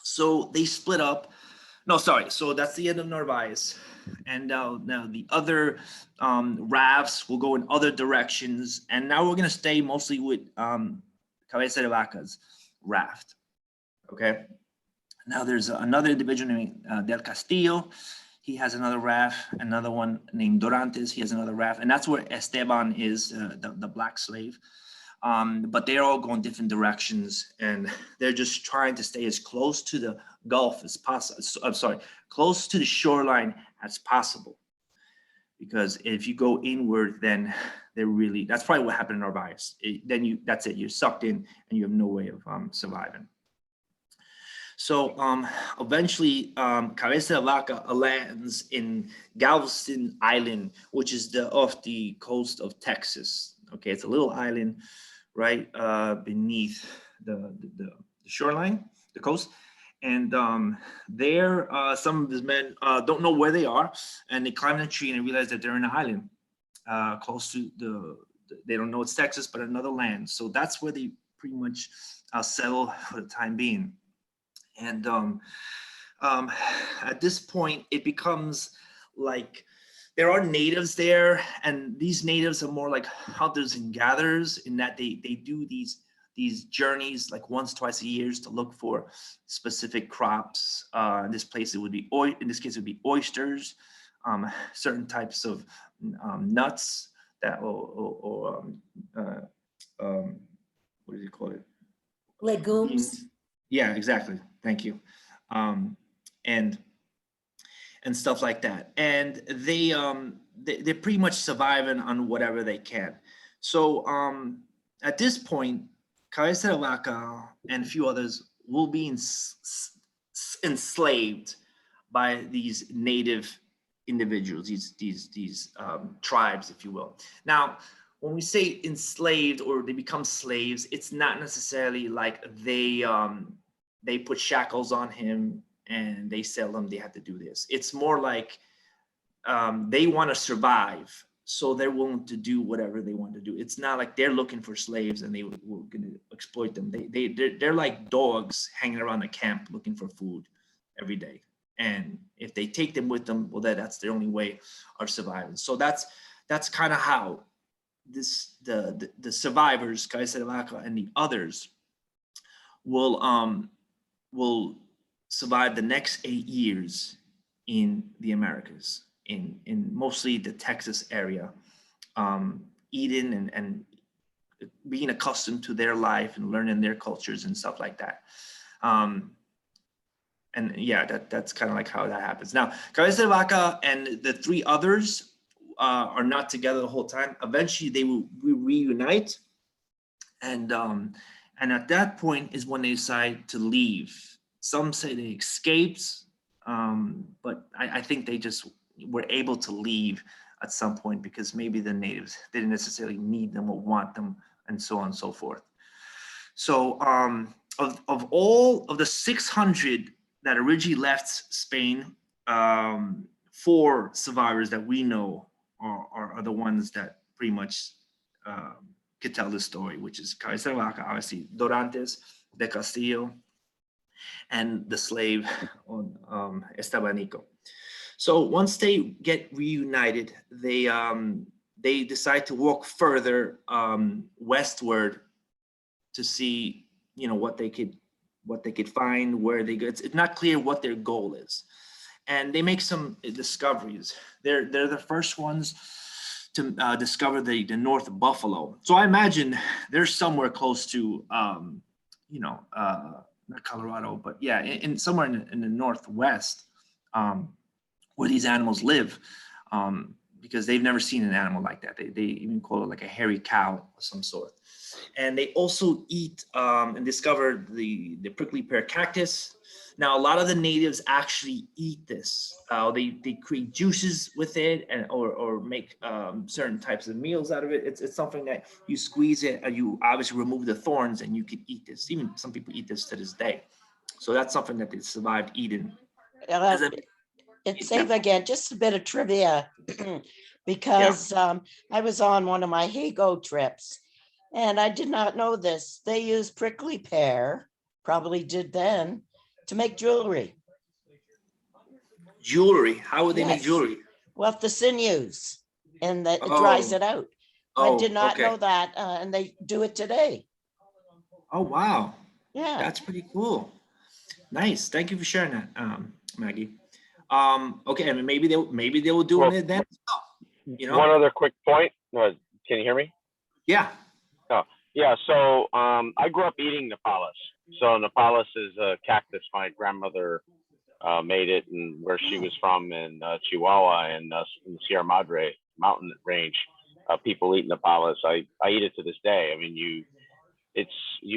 so they split up. No, sorry. So that's the end of Narvaez, and now the other rafts will go in other directions, and now we're gonna stay mostly with Cabeza de Vaca's raft. Okay. Now there's another individual named Del Castillo. He has another raft. Another one named Dorantes. He has another raft, and that's where Esteban is, the black slave. But they're all going different directions, and they're just trying to stay as close to the Gulf as possible. I'm sorry, close to the shoreline as possible. Because if you go inward, then that's probably what happened in Narvaez. That's it. You're sucked in, and you have no way of surviving. So eventually, Cabeza de Vaca lands in Galveston Island, which is off the coast of Texas. Okay, it's a little island right beneath the shoreline, the coast. And there, some of his men don't know where they are, and they climb a tree and they realize that they're in an island close to they don't know it's Texas, but another land. So that's where they pretty much settle for the time being. And at this point, it becomes like there are natives there, and these natives are more like hunters and gatherers in that they do these journeys like once, twice a year to look for specific crops. In this place, in this case, it would be oysters, certain types of nuts that or what do you call it? Legumes. Yeah, exactly. Thank you. And stuff like that. And they're pretty much surviving on whatever they can. So at this point, Cabeza de Vaca and a few others will be enslaved by these native individuals, these tribes, if you will. Now, when we say enslaved or they become slaves, it's not necessarily like they put shackles on him and they sell them, they have to do this. It's more like they want to survive. so they're willing to do whatever they want to do. It's not like they're looking for slaves and they were going to exploit them. They're like dogs hanging around the camp looking for food every day. And if they take them with them, well, that's their only way of surviving. So that's kind of how the survivors, Kaiser Vaca and the others, will survive the next 8 years in the Americas, in mostly the Texas area, eating and being accustomed to their life and learning their cultures and stuff like that. And yeah, that's kind of like how that happens. Now, Cabeza de Vaca and the 3 others are not together the whole time. Eventually, they will reunite, and at that point is when they decide to leave. Some say they escaped, but I think they just were able to leave at some point because maybe the natives didn't necessarily need them or want them, and so on and so forth. So of all of the 600 that originally left Spain, 4 survivors that we know are the ones that pretty much could tell the story, which is Cabeza de Vaca, obviously, Dorantes, de Castillo, and the slave on Estebanico. So once they get reunited, they decide to walk further westward to see, what they could find, where they go. It's not clear what their goal is, and they make some discoveries. They're the first ones to discover the North Buffalo. So I imagine they're somewhere close to, not Colorado, but yeah, in somewhere in the Northwest, where these animals live, because they've never seen an animal like that. They even call it like a hairy cow of some sort. And they also eat and discover the prickly pear cactus. Now, a lot of the natives actually eat this. They create juices with it, or make certain types of meals out of it. It's something that you squeeze it, and you obviously remove the thorns, and you can eat this. Even some people eat this to this day. So that's something that they survived eating. It's safe again, just a bit of trivia, because I was on one of my Hago trips, and I did not know this. They use prickly pear, probably did then, to make jewelry. Jewelry? How would they make Yes. jewelry? Well, the sinews, and it dries it out. I did not okay. know that, and they do it today. Oh, wow. Yeah. That's pretty cool. Nice. Thank you for sharing that, Maggie. Okay, and maybe they will do it then. One other quick point. Can you hear me? Yeah. Oh, yeah. So I grew up eating Nepalus. So Nepalus is a cactus. My grandmother made it, and where she was from in Chihuahua and in the Sierra Madre mountain range, people eat Nepalus. I eat it to this day. I mean, you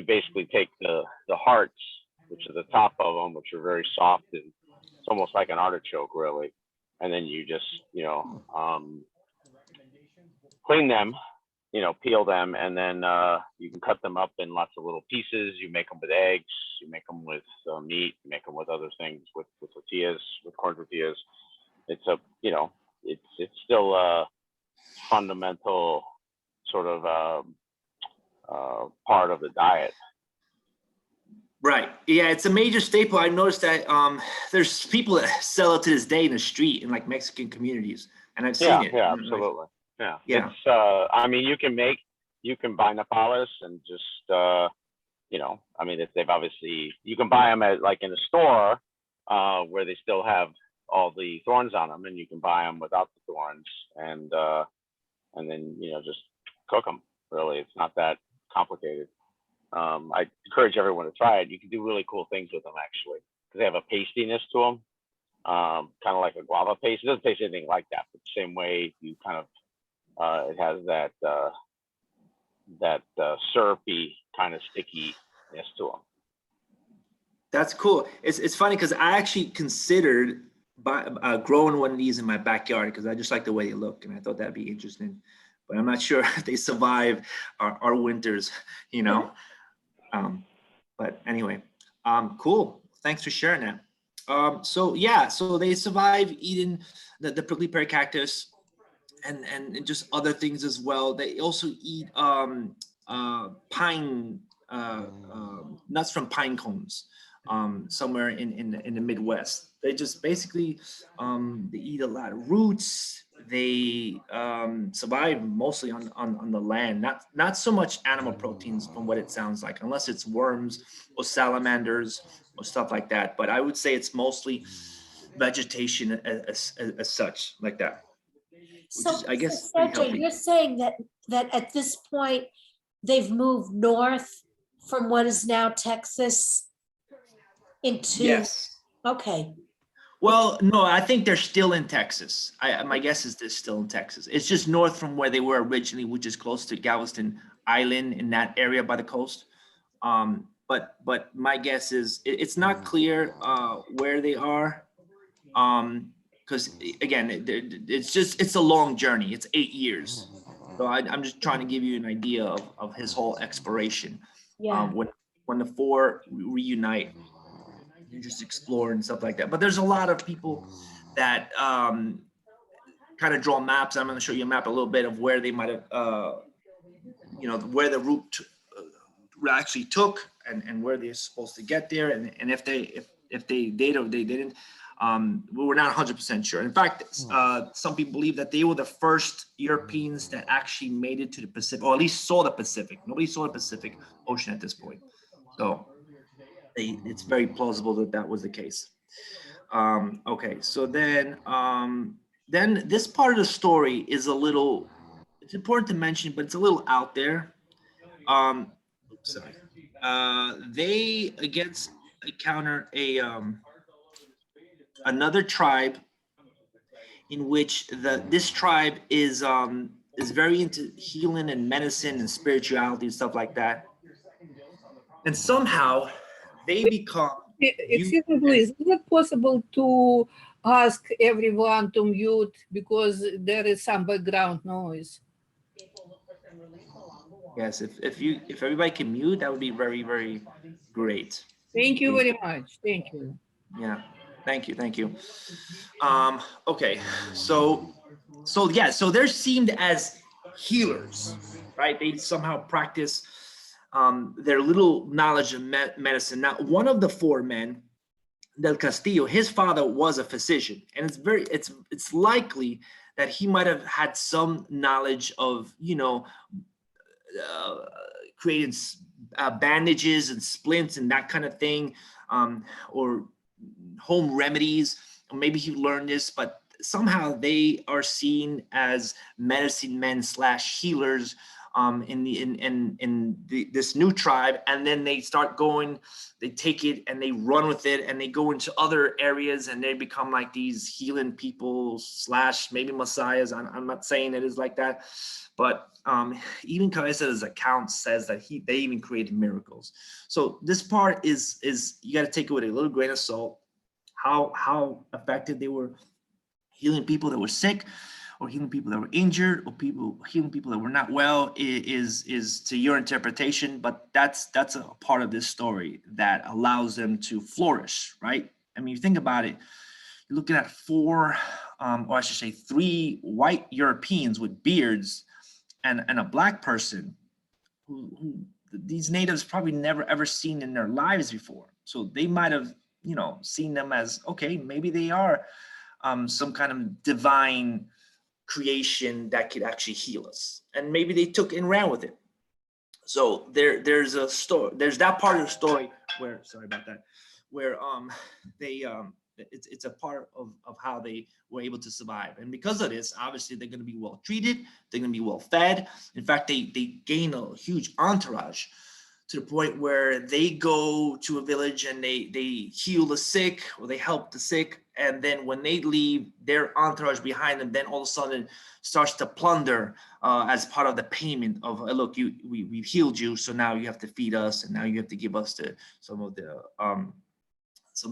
basically take the hearts, which are the top of them, which are very soft, and it's almost like an artichoke, really. And then you just, clean them, peel them, and then you can cut them up in lots of little pieces. You make them with eggs, you make them with meat, you make them with other things, with tortillas, with corn tortillas. It's it's still a fundamental sort of part of the diet. Right. Yeah, it's a major staple. I noticed that there's people that sell it to this day in the street in like Mexican communities, and I've seen it. Yeah, absolutely. Yeah. Yeah. It's I mean, you can buy Nepalus and just I mean, they've obviously, you can buy them at like in a store where they still have all the thorns on them, and you can buy them without the thorns, and then just cook them. Really, it's not that complicated. I encourage everyone to try it. You can do really cool things with them, actually, because they have a pastiness to them, kind of like a guava paste. It doesn't taste anything like that, but the same way you kind of it has that syrupy kind of stickiness to them. That's cool. It's funny because I actually considered growing one of these in my backyard because I just like the way they look, and I thought that'd be interesting. But I'm not sure if they survive our winters, But anyway, cool. Thanks for sharing that. So they survive eating the prickly pear cactus, and just other things as well. They also eat pine nuts from pine cones somewhere in the Midwest. They just basically they eat a lot of roots. They survive mostly on the land, not so much animal proteins from what it sounds like, unless it's worms or salamanders or stuff like that. But I would say it's mostly vegetation as such, like that, which So, is, I guess, so pretty Sergio, healthy. you're saying that at this point, they've moved north from what is now Texas into, Yes. okay, Well, no, I think they're still in Texas. My guess is they're still in Texas. It's just north from where they were originally, which is close to Galveston Island, in that area by the coast. But my guess is it's not clear where they are. Because again, it's a long journey. It's 8 years. So I'm just trying to give you an idea of his whole exploration. yeah. When the four reunite, you just explore and stuff like that. But there's a lot of people that kind of draw maps. I'm going to show you a map a little bit of where they might have, where the route actually took and where they're supposed to get there, and if they did or they didn't. We're not 100% sure. In fact, some people believe that they were the first Europeans that actually made it to the Pacific, or at least saw the Pacific. Nobody saw the Pacific Ocean at this point. So it's very plausible that that was the case. Okay, so then this part of the story is a little, it's important to mention, but it's a little out there. Oops, sorry. They encounter another tribe in which this tribe is very into healing and medicine and spirituality and stuff like that. And somehow they become. Excuse me, please. Is it possible to ask everyone to mute because there is some background noise? Yes, if everybody can mute, that would be very, very great. Thank you very much. Thank you. Yeah, thank you. Okay, so they're seen as healers, right? They somehow practice their little knowledge of medicine. Now, one of the four men, Del Castillo, his father was a physician, and it's likely that he might have had some knowledge of, creating bandages and splints and that kind of thing, or home remedies. Or maybe he learned this, but somehow they are seen as medicine men / healers in this new tribe. And then they start going, they take it and they run with it, and they go into other areas and they become like these healing people / maybe messiahs. I'm not saying it is like that, but even Cabeza's account says that they even created miracles. So this part is you got to take it with a little grain of salt, how effective they were healing people that were sick, or healing people that were injured, or healing people that were not well, is to your interpretation. But that's a part of this story that allows them to flourish, right? I mean, you think about it, you're looking at four, or I should say 3 white Europeans with beards and a black person who these natives probably never ever seen in their lives before. So they might have, seen them as, okay, maybe they are some kind of divine creation that could actually heal us, and maybe they took and ran with it. So there's a story, there's that part of the story where, sorry about that, where they it's a part of how they were able to survive. And because of this, obviously they're going to be well treated, they're going to be well fed. In fact, they gain a huge entourage, to the point where they go to a village and they heal the sick, or they help the sick. And then when they leave, their entourage behind them then all of a sudden starts to plunder as part of the payment of, look, we've healed you, so now you have to feed us, and now you have to give us some of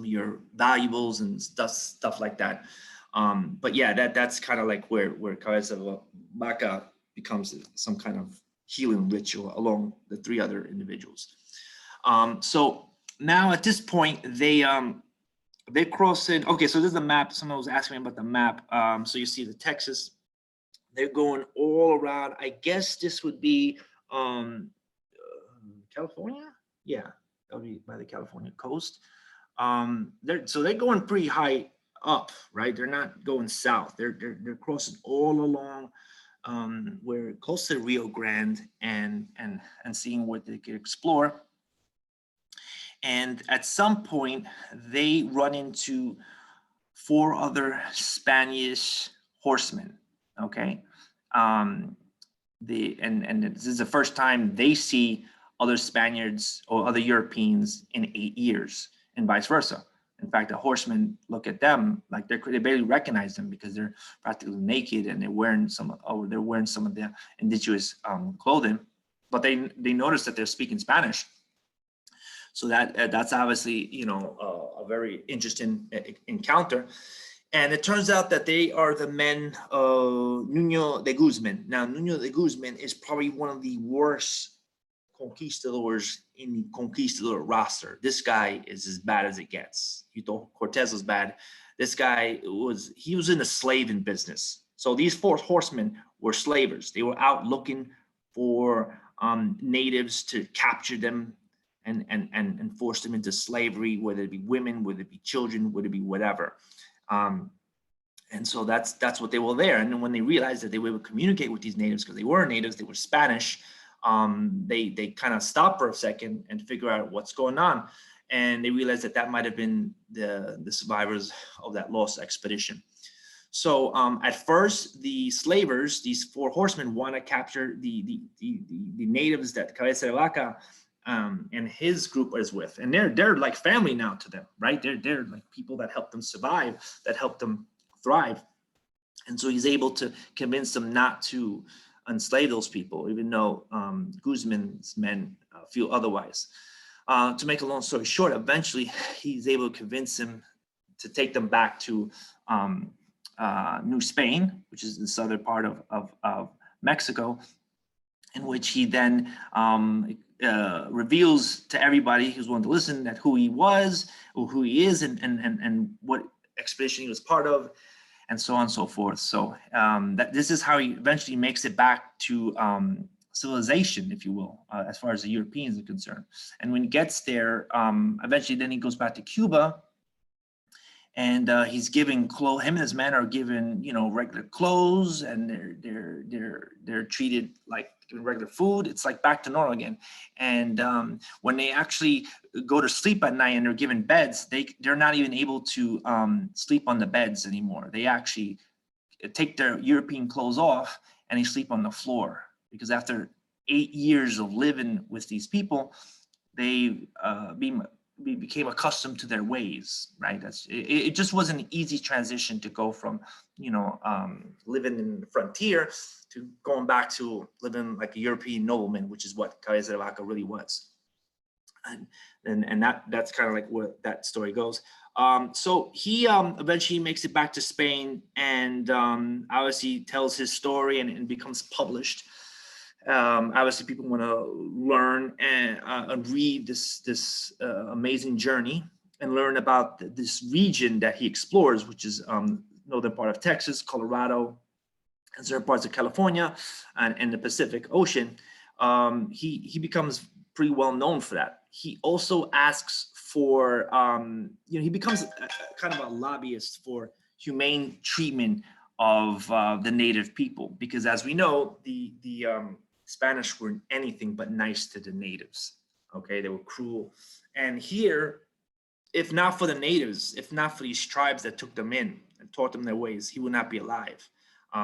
your valuables and stuff like that. But yeah, that's kind of like where Cabeza Vaca becomes some kind of healing ritual along the 3 other individuals. So now at this point, they cross in. Okay, so this is the map. Someone was asking me about the map. So you see the Texas They're going all around. I guess this would be California. Yeah, that'll be by the California coast. They're going pretty high up, right? They're not going south. They're crossing all along we're close to Rio Grande and seeing what they could explore. And at some point, they run into 4 other Spanish horsemen. Okay, and this is the first time they see other Spaniards or other Europeans in 8 years, and vice versa. In fact, the horsemen look at them like they barely recognize them because they're practically naked and they're wearing some of the indigenous clothing, but they notice that they're speaking Spanish. So that's obviously, you know, a very interesting encounter. And it turns out that they are the men of Nuno de Guzman. Now, Nuno de Guzman is probably one of the worst conquistadors in the conquistador roster. This guy is as bad as it gets. You thought Cortez was bad. This guy was in the slaving business. So these 4 horsemen were slavers. They were out looking for natives to capture them and force them into slavery, whether it be women, whether it be children, whether it be whatever. And so that's what they were there. And then when they realized that they were able to communicate with these natives, because they were natives, they were Spanish, they kind of stop for a second and figure out what's going on. And they realized that might have been the survivors of that lost expedition. So at first, the slavers, these 4 horsemen, want to capture the natives that Cabeza de Vaca and his group is with, and they're like family now to them, right? They're like people that help them survive, that help them thrive. And so he's able to convince them not to enslave those people, even though Guzman's men feel otherwise. To make a long story short, eventually he's able to convince them to take them back to New Spain, which is the southern part of Mexico, in which he then reveals to everybody who's willing to listen that who he was, or who he is, and what expedition he was part of, and so on and so forth. So that this is how he eventually makes it back to civilization, if you will, as far as the Europeans are concerned. And when he gets there, eventually then he goes back to Cuba, and he's giving him and his men are given, you know, regular clothes, and they're treated like regular food. It's like back to normal again. And when they actually go to sleep at night and they're given beds, they're not even able to sleep on the beds anymore. They actually take their European clothes off and they sleep on the floor, because after 8 years of living with these people, they became accustomed to their ways, right? It just wasn't an easy transition to go from, you know, living in the frontier to going back to living like a European nobleman, which is what Cabeza de Vaca really was. And that's kind of like where that story goes. So he eventually makes it back to Spain, and obviously tells his story and becomes published. Obviously people want to learn and read this amazing journey and learn about this region that he explores, which is northern part of Texas, Colorado, and certain parts of California and the Pacific Ocean. He becomes pretty well known for that. He also asks for, you know, he becomes kind of a lobbyist for humane treatment of the native people, because as we know, the Spanish were anything but nice to the natives. Okay, they were cruel. And here, if not for the natives, if not for these tribes that took them in and taught them their ways, he would not be alive.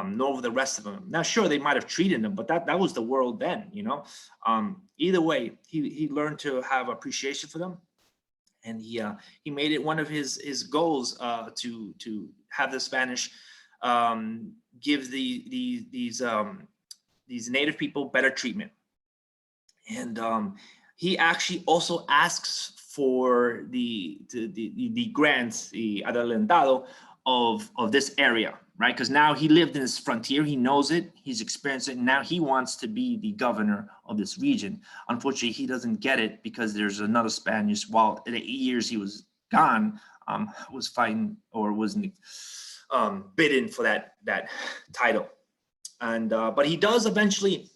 Nor the rest of them. Now, sure, they might have treated them, but that was the world then, you know. Either way, he learned to have appreciation for them, and he made it one of his goals to have the Spanish give these native people better treatment. And he actually also asks for the grants, the adelantado of this area, right? Because now he lived in this frontier, he knows it, he's experienced it, and now he wants to be the governor of this region. Unfortunately, he doesn't get it because there's another Spanish, while in the 8 years he was gone, was fighting or was bidden for that title. And but he does eventually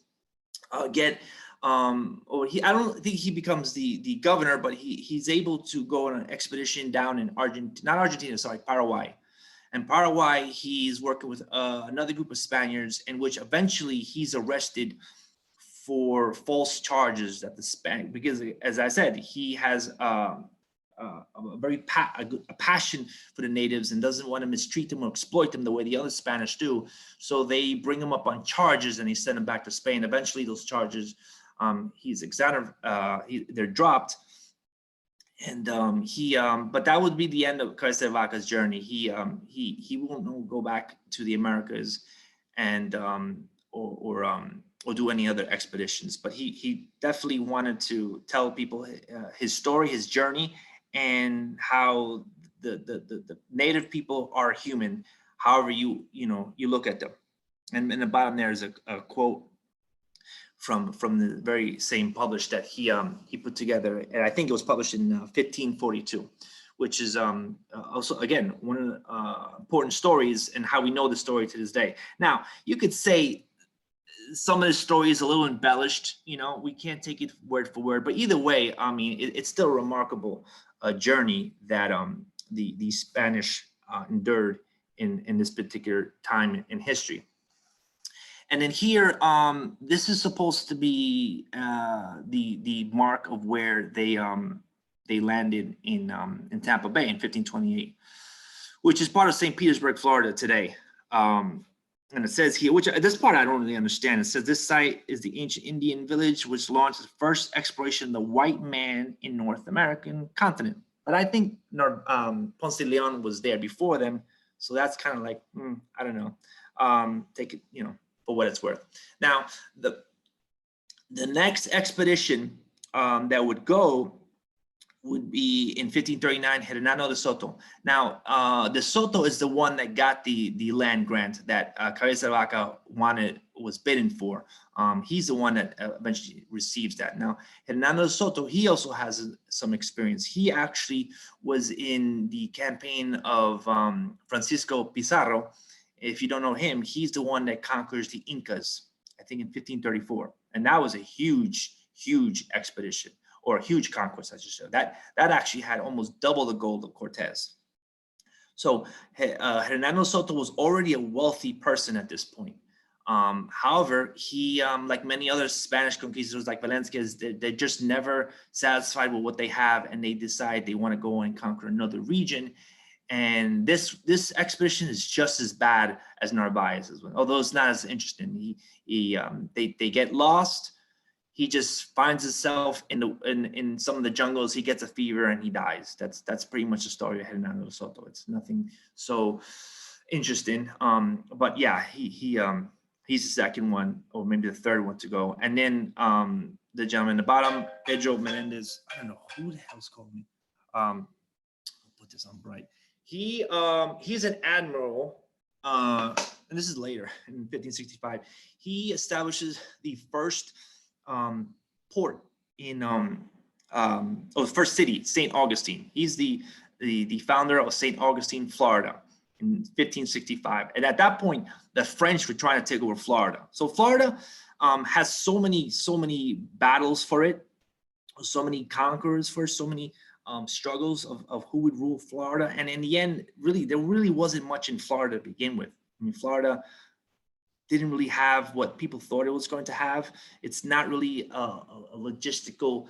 get or I don't think he becomes the governor, but he's able to go on an expedition down in Paraguay. And Paraguay, he's working with another group of Spaniards, in which eventually he's arrested for false charges at the Spanish, because as I said, he has a passion for the natives and doesn't want to mistreat them or exploit them the way the other Spanish do. So they bring him up on charges and he sent him back to Spain. Eventually, those charges, he's exonerated, they're dropped. And but that would be the end of Cabeza de Vaca's journey. He won't go back to the Americas and or do any other expeditions. But he definitely wanted to tell people his story, his journey, and how the native people are human, however you look at them. And in the bottom there is a quote from the very same published that he put together, and I think it was published in 1542, which is also again one of the important stories and how we know the story to this day. Now you could say some of the story is a little embellished, we can't take it word for word, but either way, I mean it's still a remarkable journey that the Spanish endured in this particular time in history. And then here, this is supposed to be the mark of where they landed in Tampa Bay in 1528, which is part of St. Petersburg, Florida today. And it says here, which this part I don't really understand. It says this site is the ancient Indian village which launched the first exploration of the white man in North American continent. But I think Ponce de Leon was there before them, so that's kind of like I don't know. Take it, for what it's worth. Now, the next expedition that would go would be in 1539, Hernando de Soto. Now, de Soto is the one that got the land grant that Cabeza de Vaca was bidding for. He's the one that eventually receives that. Now, Hernando de Soto, he also has some experience. He actually was in the campaign of Francisco Pizarro. If you don't know him, he's the one that conquers the Incas, I think in 1534. And that was a huge, huge expedition, or a huge conquest, I should say. That actually had almost double the gold of Cortez. So Hernando Soto was already a wealthy person at this point. However, he, like many other Spanish conquistadors like Valencias, they're just never satisfied with what they have, and they decide they want to go and conquer another region. And this expedition is just as bad as Narvaez's one, although it's not as interesting. They get lost. He just finds himself in some of the jungles. He gets a fever and he dies. That's pretty much the story of Hernando de Soto. It's nothing so interesting. But yeah, he's the second one, or maybe the third one to go. And then the gentleman at the bottom, Pedro Menendez. I don't know who the hell's called me. I'll put this on bright. He's an admiral, and this is later in 1565. He establishes the first port in the first city, St. Augustine. He's the founder of St. Augustine, Florida, in 1565. And at that point, the French were trying to take over Florida. So Florida has so many battles for it, so many conquerors for it, so many struggles of who would rule Florida. And in the end, really, there really wasn't much in Florida to begin with. I mean, Florida didn't really have what people thought it was going to have. It's not really a logistical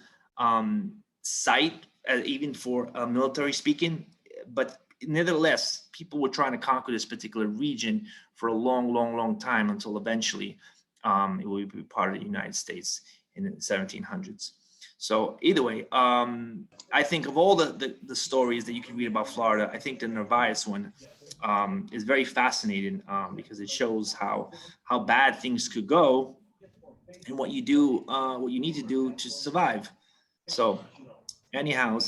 site, even for military speaking, but nevertheless, people were trying to conquer this particular region for a long time until eventually it would be part of the United States in the 1700s. So either way, I think of all the stories that you can read about Florida, I think the Narvaez one is very fascinating because it shows how bad things could go and what you need to do to survive. So anyhow,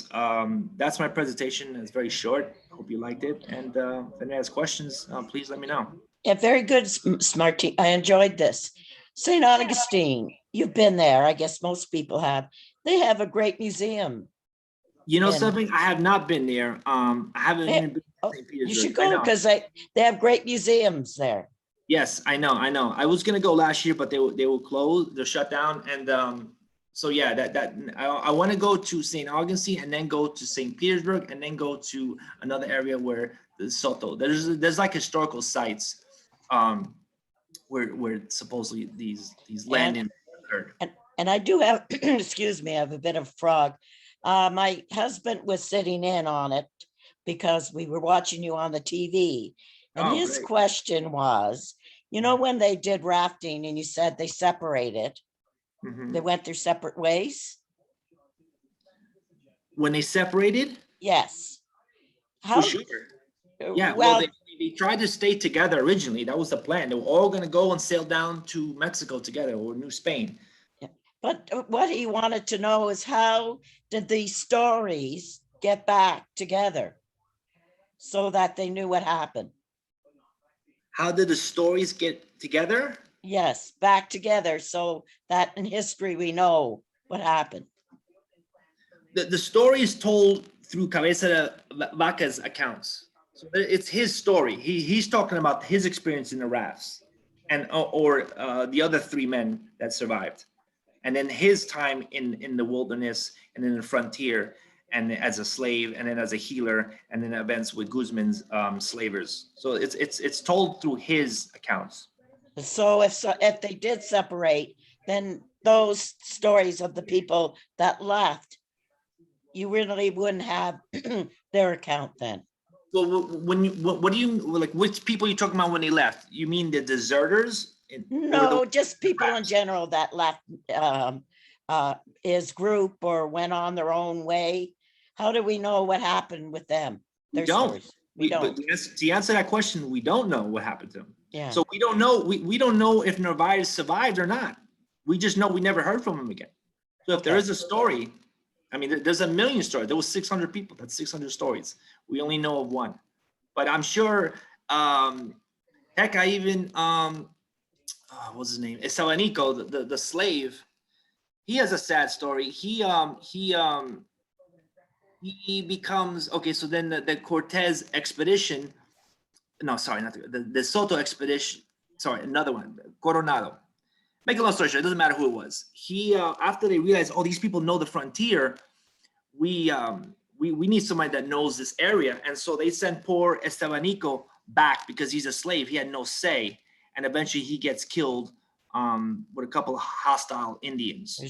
that's my presentation. It's very short. Hope you liked it. And if anyone has questions, please let me know. Yeah, very good, Smarty. I enjoyed this. St. Augustine, you've been there. I guess most people have. They have a great museum. You know something? I have not been there. I haven't even been to St. Petersburg. You should go because they have great museums there. Yes, I know. I was gonna go last year, but they were closed, they're shut down, and so yeah, I want to go to St. Augustine and then go to St. Petersburg and then go to another area where the Soto. There's like historical sites, where supposedly these landings occurred. And I do have, excuse me, I have a bit of frog. My husband was sitting in on it because we were watching you on the TV. And Oh, his great. question was, you know, when they did rafting and you said they separated, Mhm. they went their separate ways? When they separated, Yes. for How, sure. Yeah, well, well, they tried to stay together originally. That was the plan. They were all going to go and sail down to Mexico together or New Spain. but what he wanted to know is how did these stories get back together so that they knew what happened? How did the stories get together? Yes, back together so that in history we know what happened. The story is told through Cabeza de Vaca's accounts. So it's his story. He's talking about his experience in the rafts and or the other three men that survived. And then his time in the wilderness and in the frontier and as a slave and then as a healer and then events with Guzman's slavers. So it's told through his accounts. So if they did separate, then those stories of the people that left, you really wouldn't have their account then. Well, what do you like? Which people are you talking about when they left? You mean the deserters? No, just people in general that left his group or went on their own way. How do we know what happened with them? We Their don't. stories. We don't. But to answer that question, we don't know what happened to them. Yeah. So we don't know. We don't know if Narvaez survived or not. We just know we never heard from him again. So if there Okay. is a story, I mean, there's a million stories. There was 600 people. That's 600 stories. We only know of one. But I'm sure. Heck, I even what's his name? Esabanico, the slave. He has a sad story. He becomes okay. So then the Cortez expedition. No, sorry, not the Soto expedition. Sorry, another one, Coronado. Make a long story short, it doesn't matter who it was. He after they realized, oh, these people know the frontier. We need somebody that knows this area, and so they sent poor Estebanico back because he's a slave. He had no say, and eventually he gets killed with a couple of hostile Indians.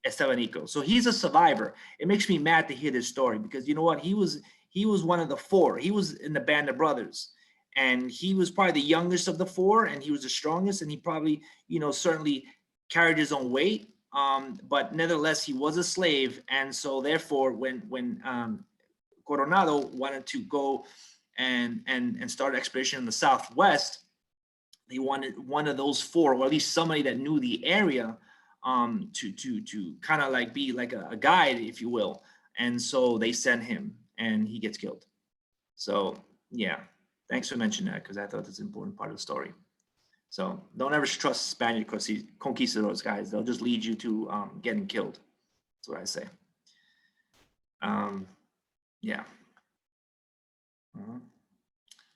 Estebanico. So he's a survivor. It makes me mad to hear this story because you know what? He was one of the four. He was in the band of brothers, and he was probably the youngest of the four, and he was the strongest, and he probably, certainly carried his own weight. But nevertheless, he was a slave, and so therefore, when Coronado wanted to go and start an expedition in the Southwest, they wanted one of those four, or at least somebody that knew the area, to kind of like be like a guide, if you will. And so they sent him, and he gets killed. So yeah, thanks for mentioning that because I thought that's an important part of the story. So don't ever trust Spaniard conquistadors, guys. They'll just lead you to getting killed. That's what I say. Yeah.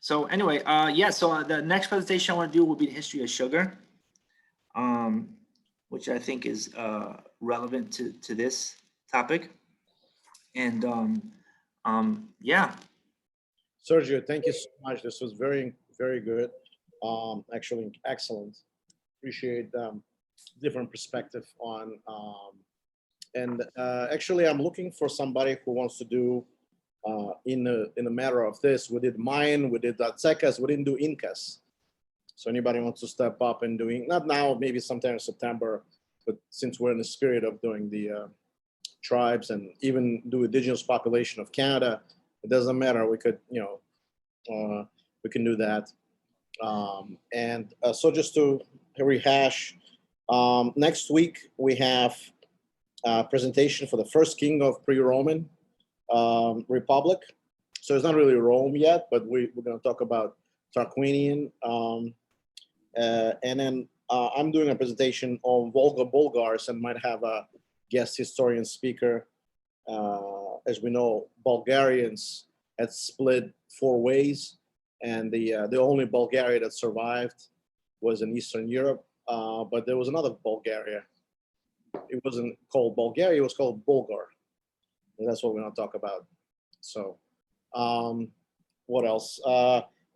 So anyway, yeah. So the next presentation I want to do will be the history of sugar, which I think is relevant to this topic. And yeah. Sergio, thank you so much. This was very, very good. Actually, excellent. Appreciate different perspective on. And actually, I'm looking for somebody who wants to do in a matter of this. We did Mayan, we did Aztecas, we didn't do Incas. So anybody wants to step up and doing, not now, maybe sometime in September, but since we're in the spirit of doing the tribes and even do indigenous population of Canada, it doesn't matter. We could, we can do that. And so just to rehash, next week we have a presentation for the first king of pre-Roman Republic. So it's not really Rome yet, but we're going to talk about Tarquinian. And then I'm doing a presentation on Volga Bulgars and might have a guest historian speaker. As we know, Bulgarians had split 4 ways, and the only Bulgaria that survived was in Eastern Europe. But there was another Bulgaria. It wasn't called Bulgaria; it was called Bulgar. And that's what we're going to talk about. So, what else?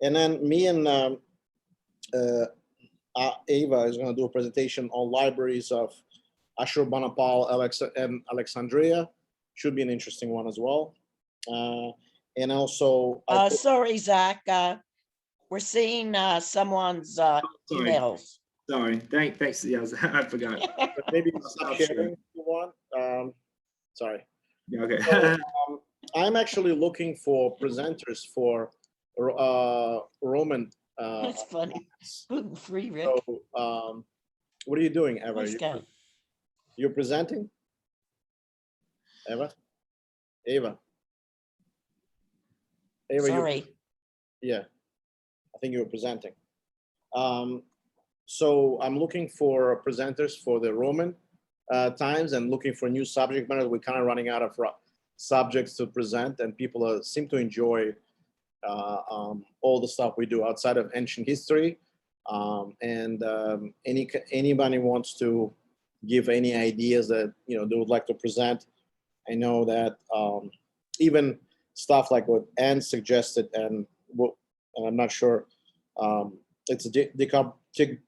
And then me and Ava is going to do a presentation on libraries of Ashurbanipal and Alexandria. Should be an interesting one as well. And also, Sorry, Zach, we're seeing someone's emails. Sorry, thanks. Yes, I forgot. maybe stop sharing if you want. Sorry. Yeah, okay. So, I'm actually looking for presenters for Roman. That's funny. Gluten-free, Rick. So, what are you doing, Eva? Nice guy. You're presenting? Eva? Ava? Ava, Sorry. yeah, I think you were presenting. So I'm looking for presenters for the Roman times and looking for new subject matter. We're kind of running out of subjects to present, and people seem to enjoy all the stuff we do outside of ancient history. Anybody wants to give any ideas that they would like to present. I know that even stuff like what Anne suggested, and I'm not sure, it's a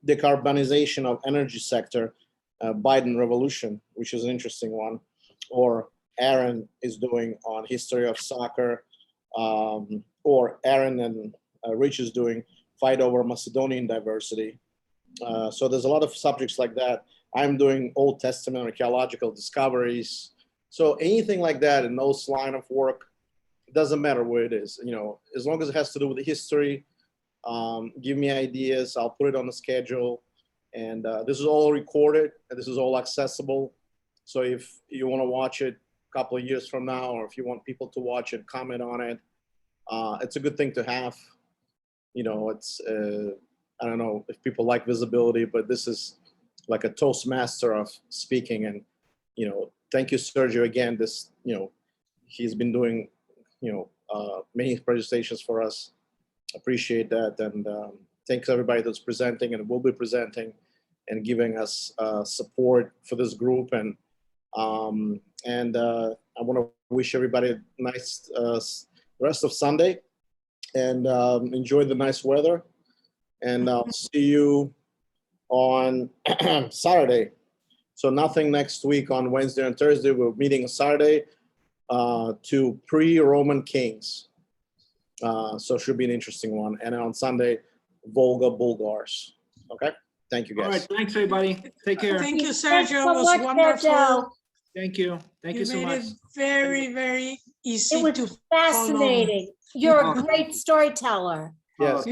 decarbonization of energy sector, Biden revolution, which is an interesting one, or Aaron is doing on history of soccer, or Aaron and Rich is doing fight over Macedonian diversity. So there's a lot of subjects like that. I'm doing Old Testament archaeological discoveries. So anything like that in those line of work, it doesn't matter where it is, as long as it has to do with the history, give me ideas, I'll put it on the schedule. And this is all recorded and this is all accessible. So if you want to watch it a couple of years from now, or if you want people to watch it, comment on it, it's a good thing to have. It's, I don't know if people like visibility, but this is like a Toastmaster of speaking. And, thank you, Sergio, again. This, he's been doing, many presentations for us. Appreciate that. And thanks everybody that's presenting and will be presenting and giving us support for this group. And I want to wish everybody a nice rest of Sunday and enjoy the nice weather. And I'll see you on Saturday. So nothing next week on Wednesday and Thursday. We're meeting on Saturday to pre-Roman kings. So it should be an interesting one. And on Sunday, Volga Bulgars. Okay. Thank you, guys. All right. Thanks, everybody. Take care. Thank you, Thanks Sergio. so It was much, wonderful. Sergio. Thank you. Thank you so made much. it very, very easy It was to fascinating. You're Oh. a great storyteller. Yes.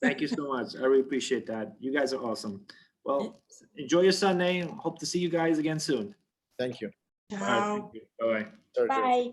Thank you so much. I really appreciate that. You guys are awesome. Well, enjoy your Sunday. Hope to see you guys again soon. Thank you. All right. Ciao. Thank you. Bye-bye. Sergio. Bye.